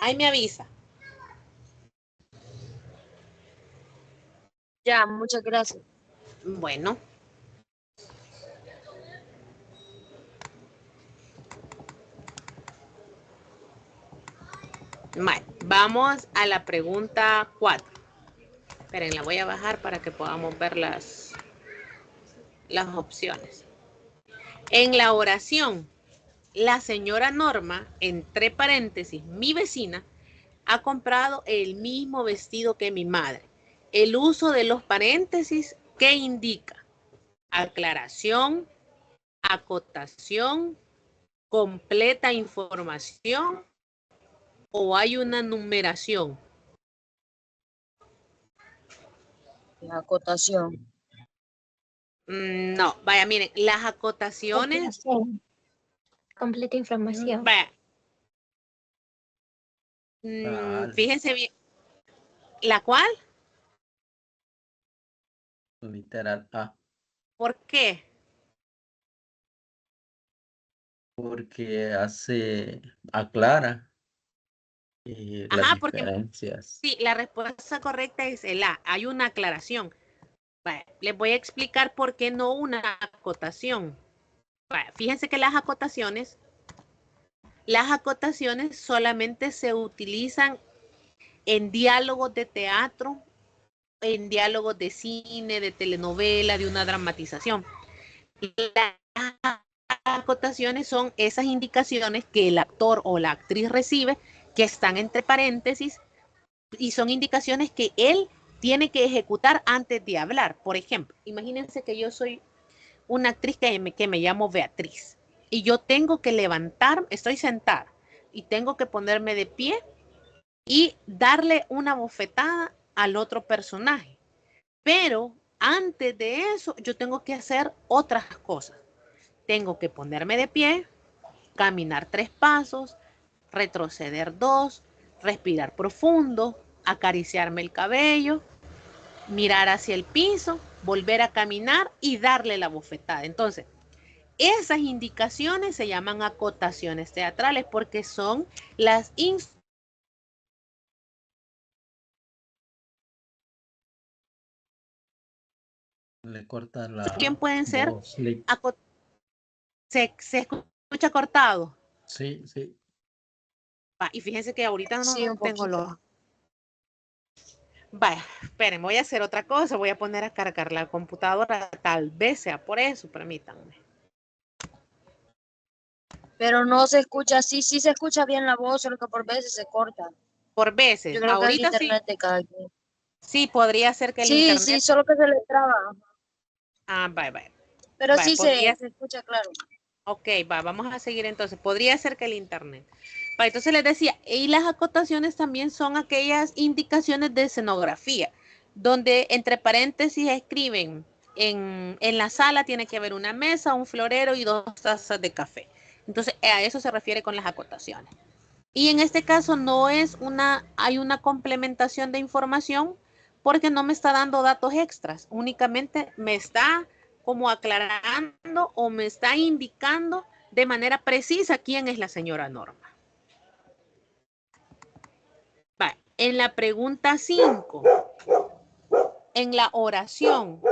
Ahí me avisa. Ya, muchas gracias. Bueno. Vale, vamos a la pregunta 4. Esperen, la voy a bajar para que podamos ver las opciones. En la oración, la señora Norma, entre paréntesis, mi vecina, ha comprado el mismo vestido que mi madre. El uso de los paréntesis, ¿qué indica? Aclaración, acotación, completa información o hay una numeración. La acotación. No, vaya, miren, las acotaciones. Completa información. Vaya. Fíjense bien. ¿La cual? Literal A. ¿Por qué? Porque aclara las Ajá, porque diferencias. sí, la respuesta correcta es el A. Hay una aclaración. Vaya, les voy a explicar por qué no una acotación. Vaya, fíjense que las acotaciones solamente se utilizan en diálogos de teatro, en diálogos de cine, de telenovela, de una dramatización. Las acotaciones son esas indicaciones que el actor o la actriz recibe, que están entre paréntesis, y son indicaciones que él tiene que ejecutar antes de hablar. Por ejemplo, imagínense que yo soy una actriz que me llamo Beatriz y yo tengo que levantar, estoy sentada y tengo que ponerme de pie y darle una bofetada al otro personaje. Pero antes de eso, yo tengo que hacer otras cosas. Tengo que ponerme de pie, caminar 3 pasos, retroceder 2, respirar profundo, acariciarme el cabello, mirar hacia el piso, volver a caminar y darle la bofetada. Entonces, esas indicaciones se llaman acotaciones teatrales porque son las Le corta la ¿Quién pueden ser? voz. Se escucha cortado. Sí, sí. Y fíjense que ahorita Sí, no un tengo poquito. los... Vaya, esperen, voy a hacer otra cosa. Voy a poner a cargar la computadora. Tal vez sea por eso, permítanme. Pero no se escucha así, sí se escucha bien la voz, solo que por veces se corta. Por veces. Yo creo que el Ahorita sí. internet de cada quien. Sí, podría ser que el Sí, internet... sí, solo que se le traba. Bye. Pero Vaya, sí se escucha claro. Ok, vamos a seguir entonces. Podría ser que el internet. Entonces les decía, y las acotaciones también son aquellas indicaciones de escenografía, donde entre paréntesis escriben, en la sala tiene que haber una mesa, un florero y 2 tazas de café. Entonces a eso se refiere con las acotaciones. Y en este caso no es hay una complementación de información porque no me está dando datos extras, únicamente me está como aclarando o me está indicando de manera precisa quién es la señora Norma. Vale. En la pregunta 5, en la oración,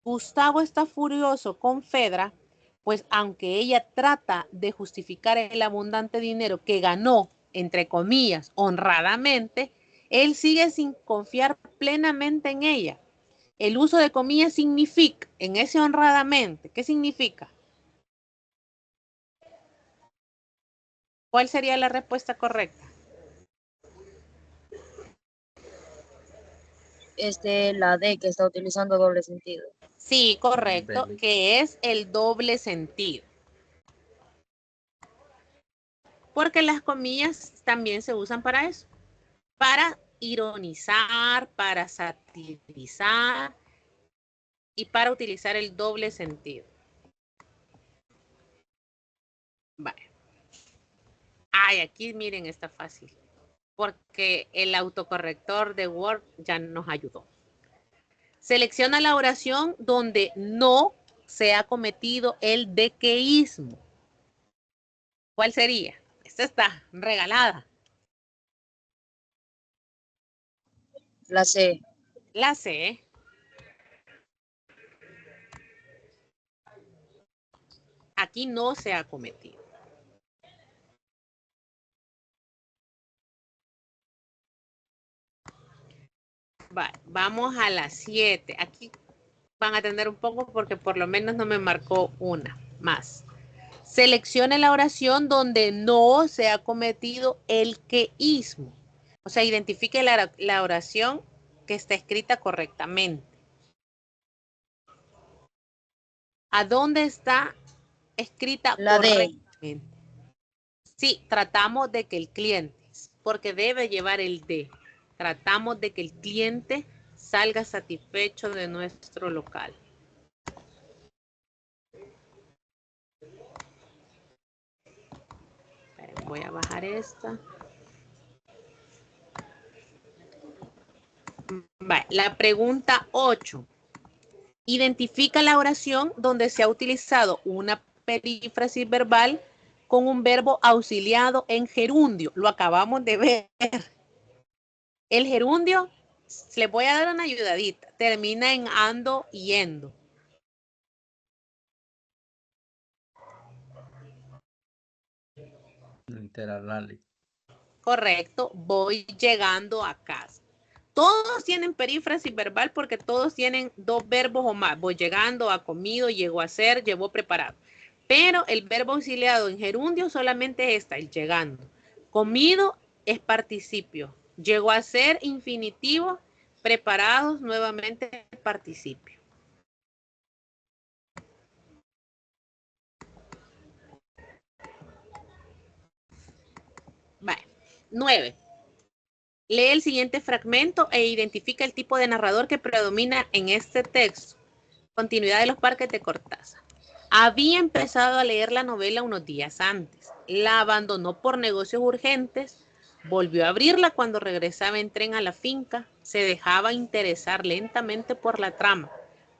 Gustavo está furioso con Fedra, pues aunque ella trata de justificar el abundante dinero que ganó, entre comillas, honradamente, él sigue sin confiar plenamente en ella. El uso de comillas significa, en ese honradamente, ¿qué significa? ¿Cuál sería la respuesta correcta? La D que está utilizando doble sentido. Sí, correcto, Belly. que es el doble sentido. Porque las comillas también se usan para eso, para ironizar, para satirizar y para utilizar el doble sentido. Vale. Ay, aquí miren, está fácil, porque el autocorrector de Word ya nos ayudó. Selecciona la oración donde no se ha cometido el dequeísmo. ¿Cuál sería? Esta está regalada. La C. La C. Aquí no se ha cometido. Vale, vamos a las 7. Aquí van a atender un poco porque por lo menos no me marcó una más. Seleccione la oración donde no se ha cometido el queísmo. O sea, identifique la oración que está escrita correctamente. ¿A dónde está escrita La D. correctamente? Sí, tratamos de que el cliente, porque debe llevar el D. Tratamos de que el cliente salga satisfecho de nuestro local. Voy a bajar esta. Vale, la pregunta 8. Identifica la oración donde se ha utilizado una perífrasis verbal con un verbo auxiliado en gerundio. Lo acabamos de ver. El gerundio, les voy a dar una ayudadita, termina en ando, yendo. Literally. Correcto, voy llegando a casa. Todos tienen perífrasis verbal porque todos tienen 2 verbos o más. Voy llegando, ha comido, llegó a ser, llevó preparado. Pero el verbo auxiliado en gerundio solamente está el llegando. Comido es participio. Llegó a ser infinitivo. Preparados nuevamente participio. Vale. 9. Lee el siguiente fragmento e identifica el tipo de narrador que predomina en este texto. Continuidad de los parques de Cortázar. Había empezado a leer la novela unos días antes. La abandonó por negocios urgentes. Volvió a abrirla cuando regresaba en tren a la finca. Se dejaba interesar lentamente por la trama,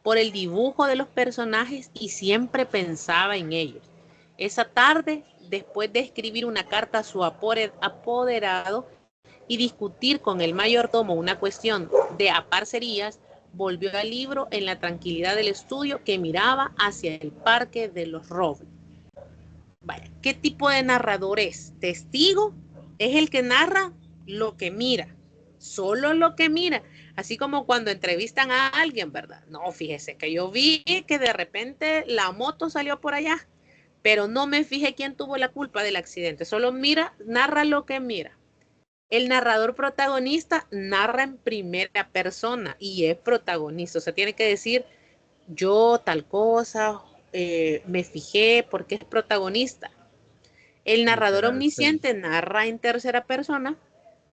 por el dibujo de los personajes y siempre pensaba en ellos. Esa tarde, después de escribir una carta a su apoderado y discutir con el mayordomo una cuestión de aparcerías, volvió al libro en la tranquilidad del estudio que miraba hacia el Parque de los Robles. Vaya, ¿qué tipo de narrador es? Testigo es el que narra lo que mira, solo lo que mira, así como cuando entrevistan a alguien, ¿verdad? No, fíjese que yo vi que de repente la moto salió por allá, pero no me fijé quién tuvo la culpa del accidente, solo mira, narra lo que mira. El narrador protagonista narra en primera persona y es protagonista. O sea, tiene que decir yo tal cosa, me fijé porque es protagonista. El narrador Literal, sí. omnisciente narra en tercera persona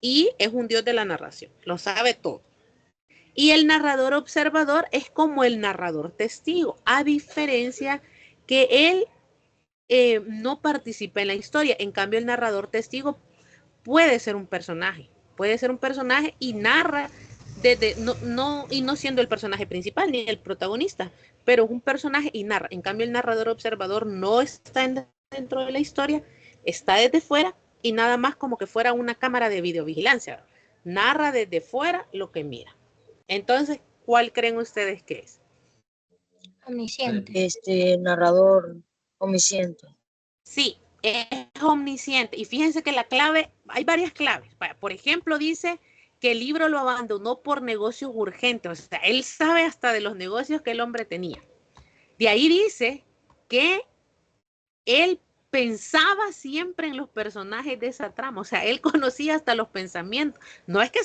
y es un dios de la narración, lo sabe todo. Y el narrador observador es como el narrador testigo, a diferencia que él no participa en la historia. En cambio, el narrador testigo puede ser un personaje y narra desde, y no siendo el personaje principal ni el protagonista, pero es un personaje y narra. En cambio, el narrador observador no está dentro de la historia, está desde fuera y nada más como que fuera una cámara de videovigilancia. Narra desde fuera lo que mira. Entonces, ¿cuál creen ustedes que es? Omnisciente. Narrador omnisciente. Sí, es omnisciente. Y fíjense que la clave, hay varias claves. Por ejemplo, dice que el libro lo abandonó por negocios urgentes. O sea, él sabe hasta de los negocios que el hombre tenía. De ahí dice que él pensaba siempre en los personajes de esa trama. O sea, él conocía hasta los pensamientos. No es que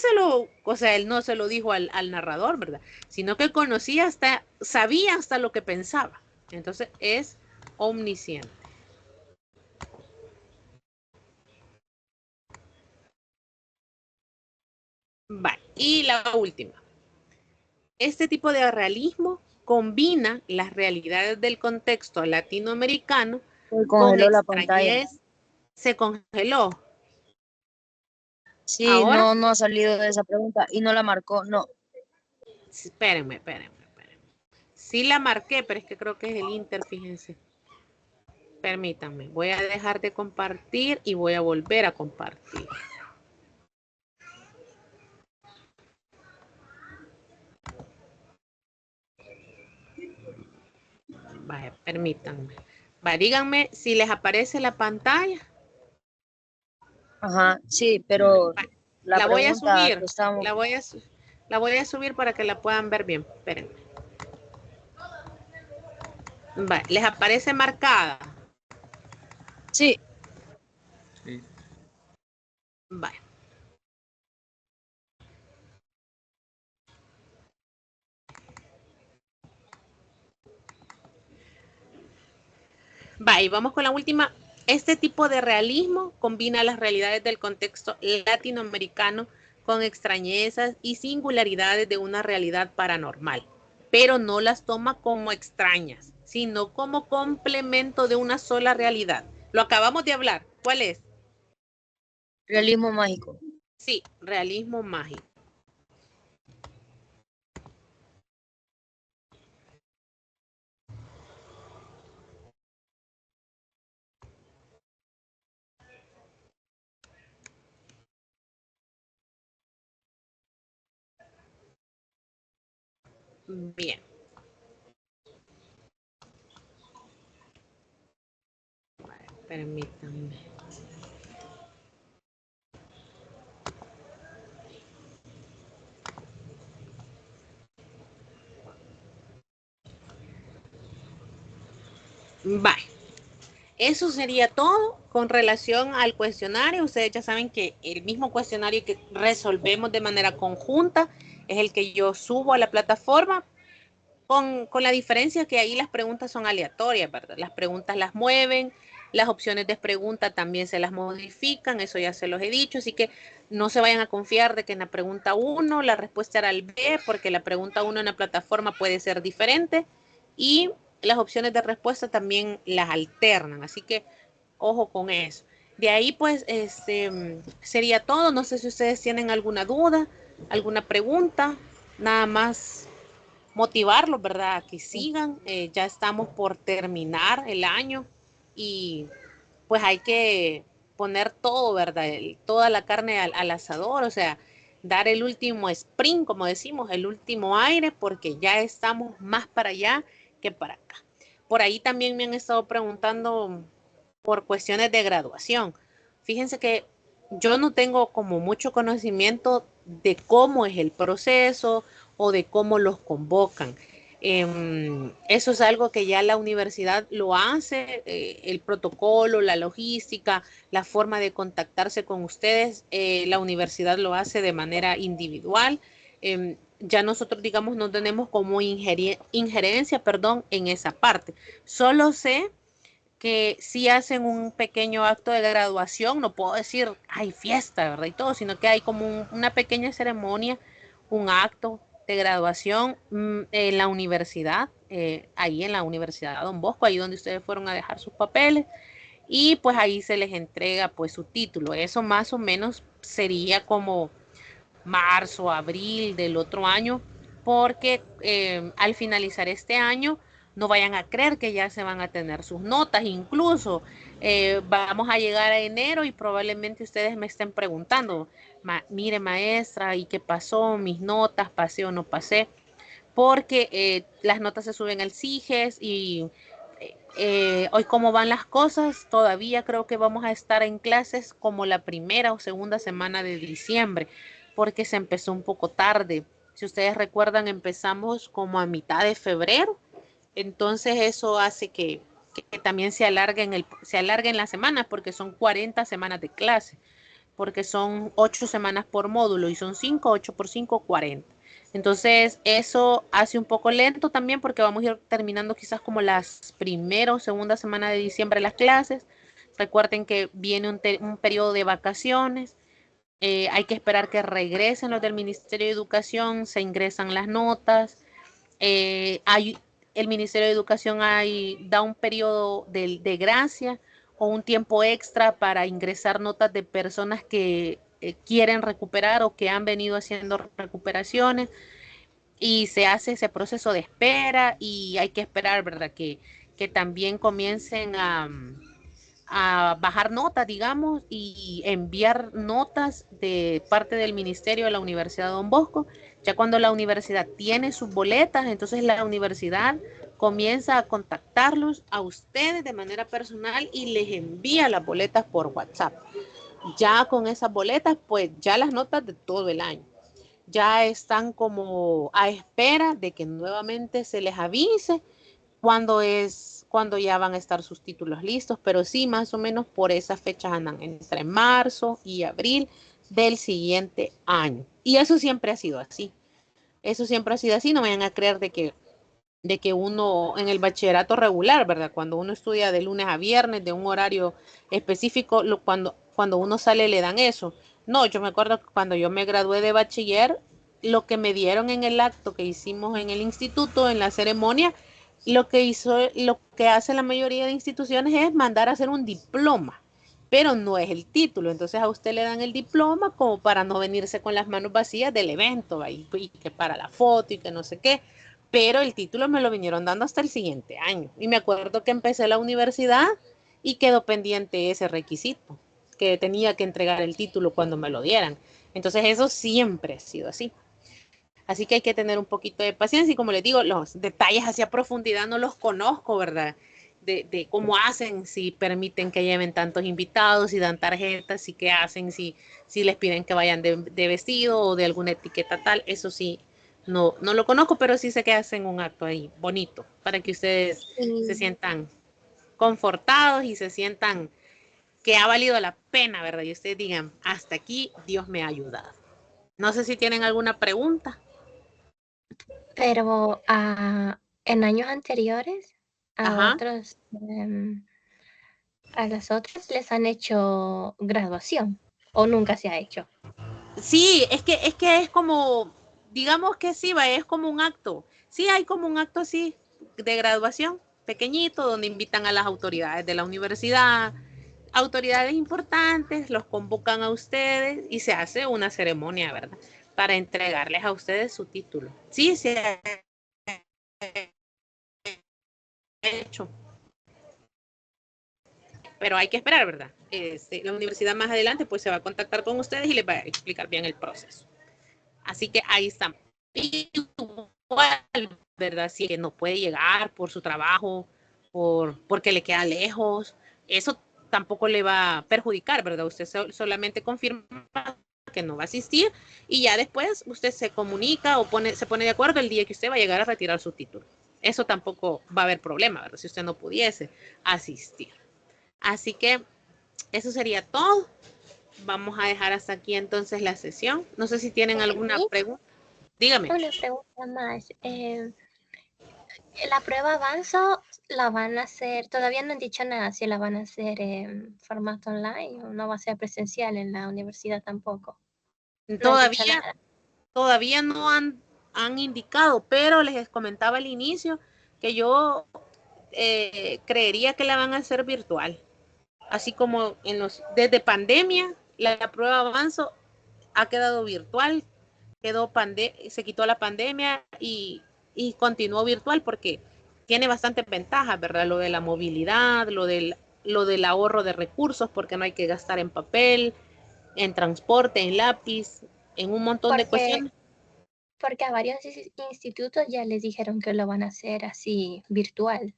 él no se lo dijo al narrador, ¿verdad? Sino que conocía sabía hasta lo que pensaba. Entonces es omnisciente. Vale. Y la última. Este tipo de realismo combina las realidades del contexto latinoamericano Se con congeló la pantalla. extrañez. Se congeló. Sí, Ahora, no ha salido de esa pregunta y no la marcó, no. espérenme. Sí la marqué, pero es que creo que es el Inter, fíjense. Permítanme, voy a dejar de compartir y voy a volver a compartir. Vaya, permítanme. Va, díganme si les aparece la pantalla. Ajá, sí, pero Va, la la voy a pregunta subir. que estamos... La voy a subir para que la puedan ver bien. Espérenme. Va, les aparece marcada. Sí, Sí. Va. Va, y vamos con la última. Este tipo de realismo combina las realidades del contexto latinoamericano con extrañezas y singularidades de una realidad paranormal, pero no las toma como extrañas, sino como complemento de una sola realidad. Lo acabamos de hablar. ¿Cuál es? realismo mágico. Sí, realismo mágico. Bien. Permítanme. Bye. Eso sería todo con relación al cuestionario. Ustedes ya saben que el mismo cuestionario que resolvemos de manera conjunta es el que yo subo a la plataforma, con la diferencia que ahí las preguntas son aleatorias, ¿verdad? Las preguntas las mueven, las opciones de pregunta también se las modifican, eso ya se los he dicho, así que no se vayan a confiar de que en la pregunta 1 la respuesta era el B, porque la pregunta 1 en la plataforma puede ser diferente y las opciones de respuesta también las alternan, así que ojo con eso. De ahí pues sería todo, no sé si ustedes tienen alguna duda, alguna pregunta, nada más motivarlos, ¿verdad? A que sigan. Ya estamos por terminar el año y pues hay que poner todo, ¿verdad? Toda la carne al asador, o sea, dar el último sprint, como decimos, el último aire, porque ya estamos más para allá que para acá. Por ahí también me han estado preguntando por cuestiones de graduación. Fíjense que yo no tengo como mucho conocimiento de cómo es el proceso o de cómo los convocan. Eso es algo que ya la universidad lo hace, el protocolo, la logística, la forma de contactarse con ustedes, la universidad lo hace de manera individual. ya nosotros, digamos, no tenemos como injerencia, perdón, en esa parte. Solo sé que sí hacen un pequeño acto de graduación, no puedo decir, hay fiesta, ¿verdad? Y todo, sino que hay como una pequeña ceremonia, un acto de graduación en la universidad, ahí en la Universidad Don Bosco, ahí donde ustedes fueron a dejar sus papeles, y pues ahí se les entrega pues su título. Eso más o menos sería como marzo, abril del otro año, porque al finalizar este año no vayan a creer que ya se van a tener sus notas, incluso vamos a llegar a enero y probablemente ustedes me estén preguntando, mire maestra, ¿y qué pasó? Mis notas, ¿pasé o no pasé? Porque las notas se suben al CIGES y hoy cómo van las cosas, todavía creo que vamos a estar en clases como la primera o segunda semana de diciembre, porque se empezó un poco tarde. Si ustedes recuerdan, empezamos como a mitad de febrero, entonces eso hace que también se alarguen las semanas, porque son 40 semanas de clase, porque son 8 semanas por módulo y son 5, 8 por 5, 40. Entonces, eso hace un poco lento también porque vamos a ir terminando quizás como las primera o segunda semana de diciembre las clases. Recuerden que viene un periodo de vacaciones. Hay que esperar que regresen los del Ministerio de Educación, se ingresan las notas. Hay, el Ministerio de Educación da un periodo de gracia o un tiempo extra para ingresar notas de personas que quieren recuperar o que han venido haciendo recuperaciones y se hace ese proceso de espera y hay que esperar, ¿verdad? Que también comiencen bajar notas, digamos, y enviar notas de parte del Ministerio de la Universidad de Don Bosco. Ya cuando la universidad tiene sus boletas, entonces la universidad comienza a contactarlos a ustedes de manera personal y les envía las boletas por WhatsApp. Ya con esas boletas, pues ya las notas de todo el año ya están como a espera de que nuevamente se les avise cuando ya van a estar sus títulos listos, pero sí, más o menos por esas fechas andan entre marzo y abril del siguiente año. Y eso siempre ha sido así. Eso siempre ha sido así. No vayan a creer de que uno en el bachillerato regular, ¿verdad? Cuando uno estudia de lunes a viernes, de un horario específico, cuando uno sale le dan eso. No, yo me acuerdo que cuando yo me gradué de bachiller, lo que me dieron en el acto que hicimos en el instituto, en la ceremonia, lo que hace la mayoría de instituciones es mandar a hacer un diploma, pero no es el título. Entonces a usted le dan el diploma como para no venirse con las manos vacías del evento, y que para la foto y que no sé qué. Pero el título me lo vinieron dando hasta el siguiente año. Y me acuerdo que empecé la universidad y quedó pendiente ese requisito, que tenía que entregar el título cuando me lo dieran. Entonces eso siempre ha sido así. Así que hay que tener un poquito de paciencia y como les digo, los detalles hacia profundidad no los conozco, ¿verdad? De cómo hacen, si permiten que lleven tantos invitados, si dan tarjetas, si qué hacen, si les piden que vayan de vestido o de alguna etiqueta tal, eso sí, no lo conozco, pero sí sé que hacen un acto ahí bonito para que ustedes se Y sientan confortados y se sientan que ha valido la pena, ¿verdad? Y ustedes digan, hasta aquí Dios me ha ayudado. No sé si tienen alguna pregunta. pero en años anteriores a Ajá. otros, a los otros les han hecho graduación o nunca se ha hecho. Sí, es que es como, digamos que sí, va, es como un acto. Sí, hay como un acto así de graduación, pequeñito, donde invitan a las autoridades de la universidad, autoridades importantes, los convocan a ustedes y se hace una ceremonia, ¿verdad? Para entregarles a ustedes su título. Sí, se ha hecho, pero hay que esperar, ¿verdad? La universidad más adelante pues se va a contactar con ustedes y les va a explicar bien el proceso. Así que ahí estamos. Igual, ¿verdad? Si no puede llegar por su trabajo, porque le queda lejos, eso tampoco le va a perjudicar, ¿verdad? Usted solamente confirma que no va a asistir y ya después usted se comunica o se pone de acuerdo el día que usted va a llegar a retirar su título. Eso tampoco va a haber problema, ¿verdad? Si usted no pudiese asistir. Así que eso sería todo. Vamos a dejar hasta aquí entonces la sesión. No sé si tienen alguna Sí. pregunta. Dígame. Una pregunta más. La prueba avanzo la van a hacer, todavía no han dicho nada si la van a hacer en formato online o no va a ser presencial en la universidad tampoco. No han dicho nada. Todavía no han indicado, pero les comentaba al inicio que yo creería que la van a hacer virtual. Así como desde pandemia, la prueba avanzo ha quedado virtual, se quitó la pandemia y continuó virtual porque tiene bastantes ventajas, ¿verdad? Lo de la movilidad, lo del ahorro de recursos, porque no hay que gastar en papel, en transporte, en lápiz, en un montón de cuestiones. Porque a varios institutos ya les dijeron que lo van a hacer así virtual,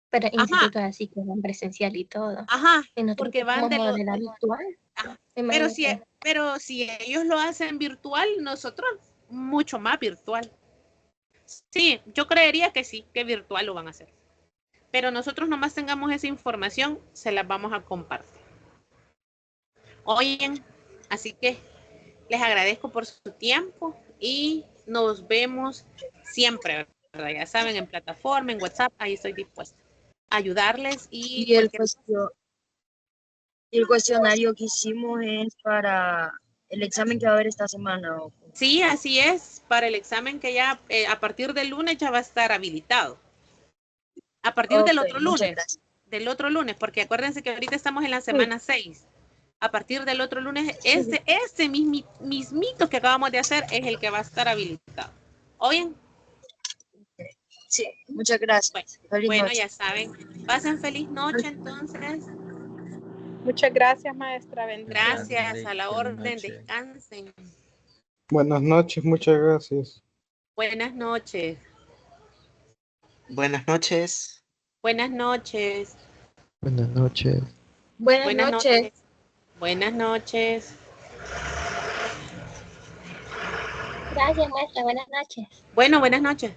pero institutos así que van presencial y todo. Ajá, Y porque van de la virtual. Pero si ellos lo hacen virtual, nosotros mucho más virtual. Sí, yo creería que sí, que virtual lo van a hacer. Pero nosotros nomás tengamos esa información, se las vamos a compartir. Oyen, así que les agradezco por su tiempo y nos vemos siempre, ¿verdad? Ya saben, en plataforma, en WhatsApp, ahí estoy dispuesta a ayudarles y el cuestionario que hicimos es para el examen que va a haber esta semana. ¿O? Sí, así es, para el examen que ya a partir del lunes ya va a estar habilitado. A partir del otro lunes, porque acuérdense que ahorita estamos en la semana 6. A partir del otro lunes, este mismito que acabamos de hacer es el que va a estar habilitado. ¿Oyen? Sí, muchas gracias. Bueno, ya saben. Pasen feliz noche entonces. Muchas gracias, maestra. Bendiciones. Gracias, a la orden. Descansen. Buenas noches, muchas gracias. Buenas noches. Buenas noches. Buenas noches. Buenas noches. Buenas noches. Buenas noches. Gracias, maestra. Buenas noches. Bueno, buenas noches.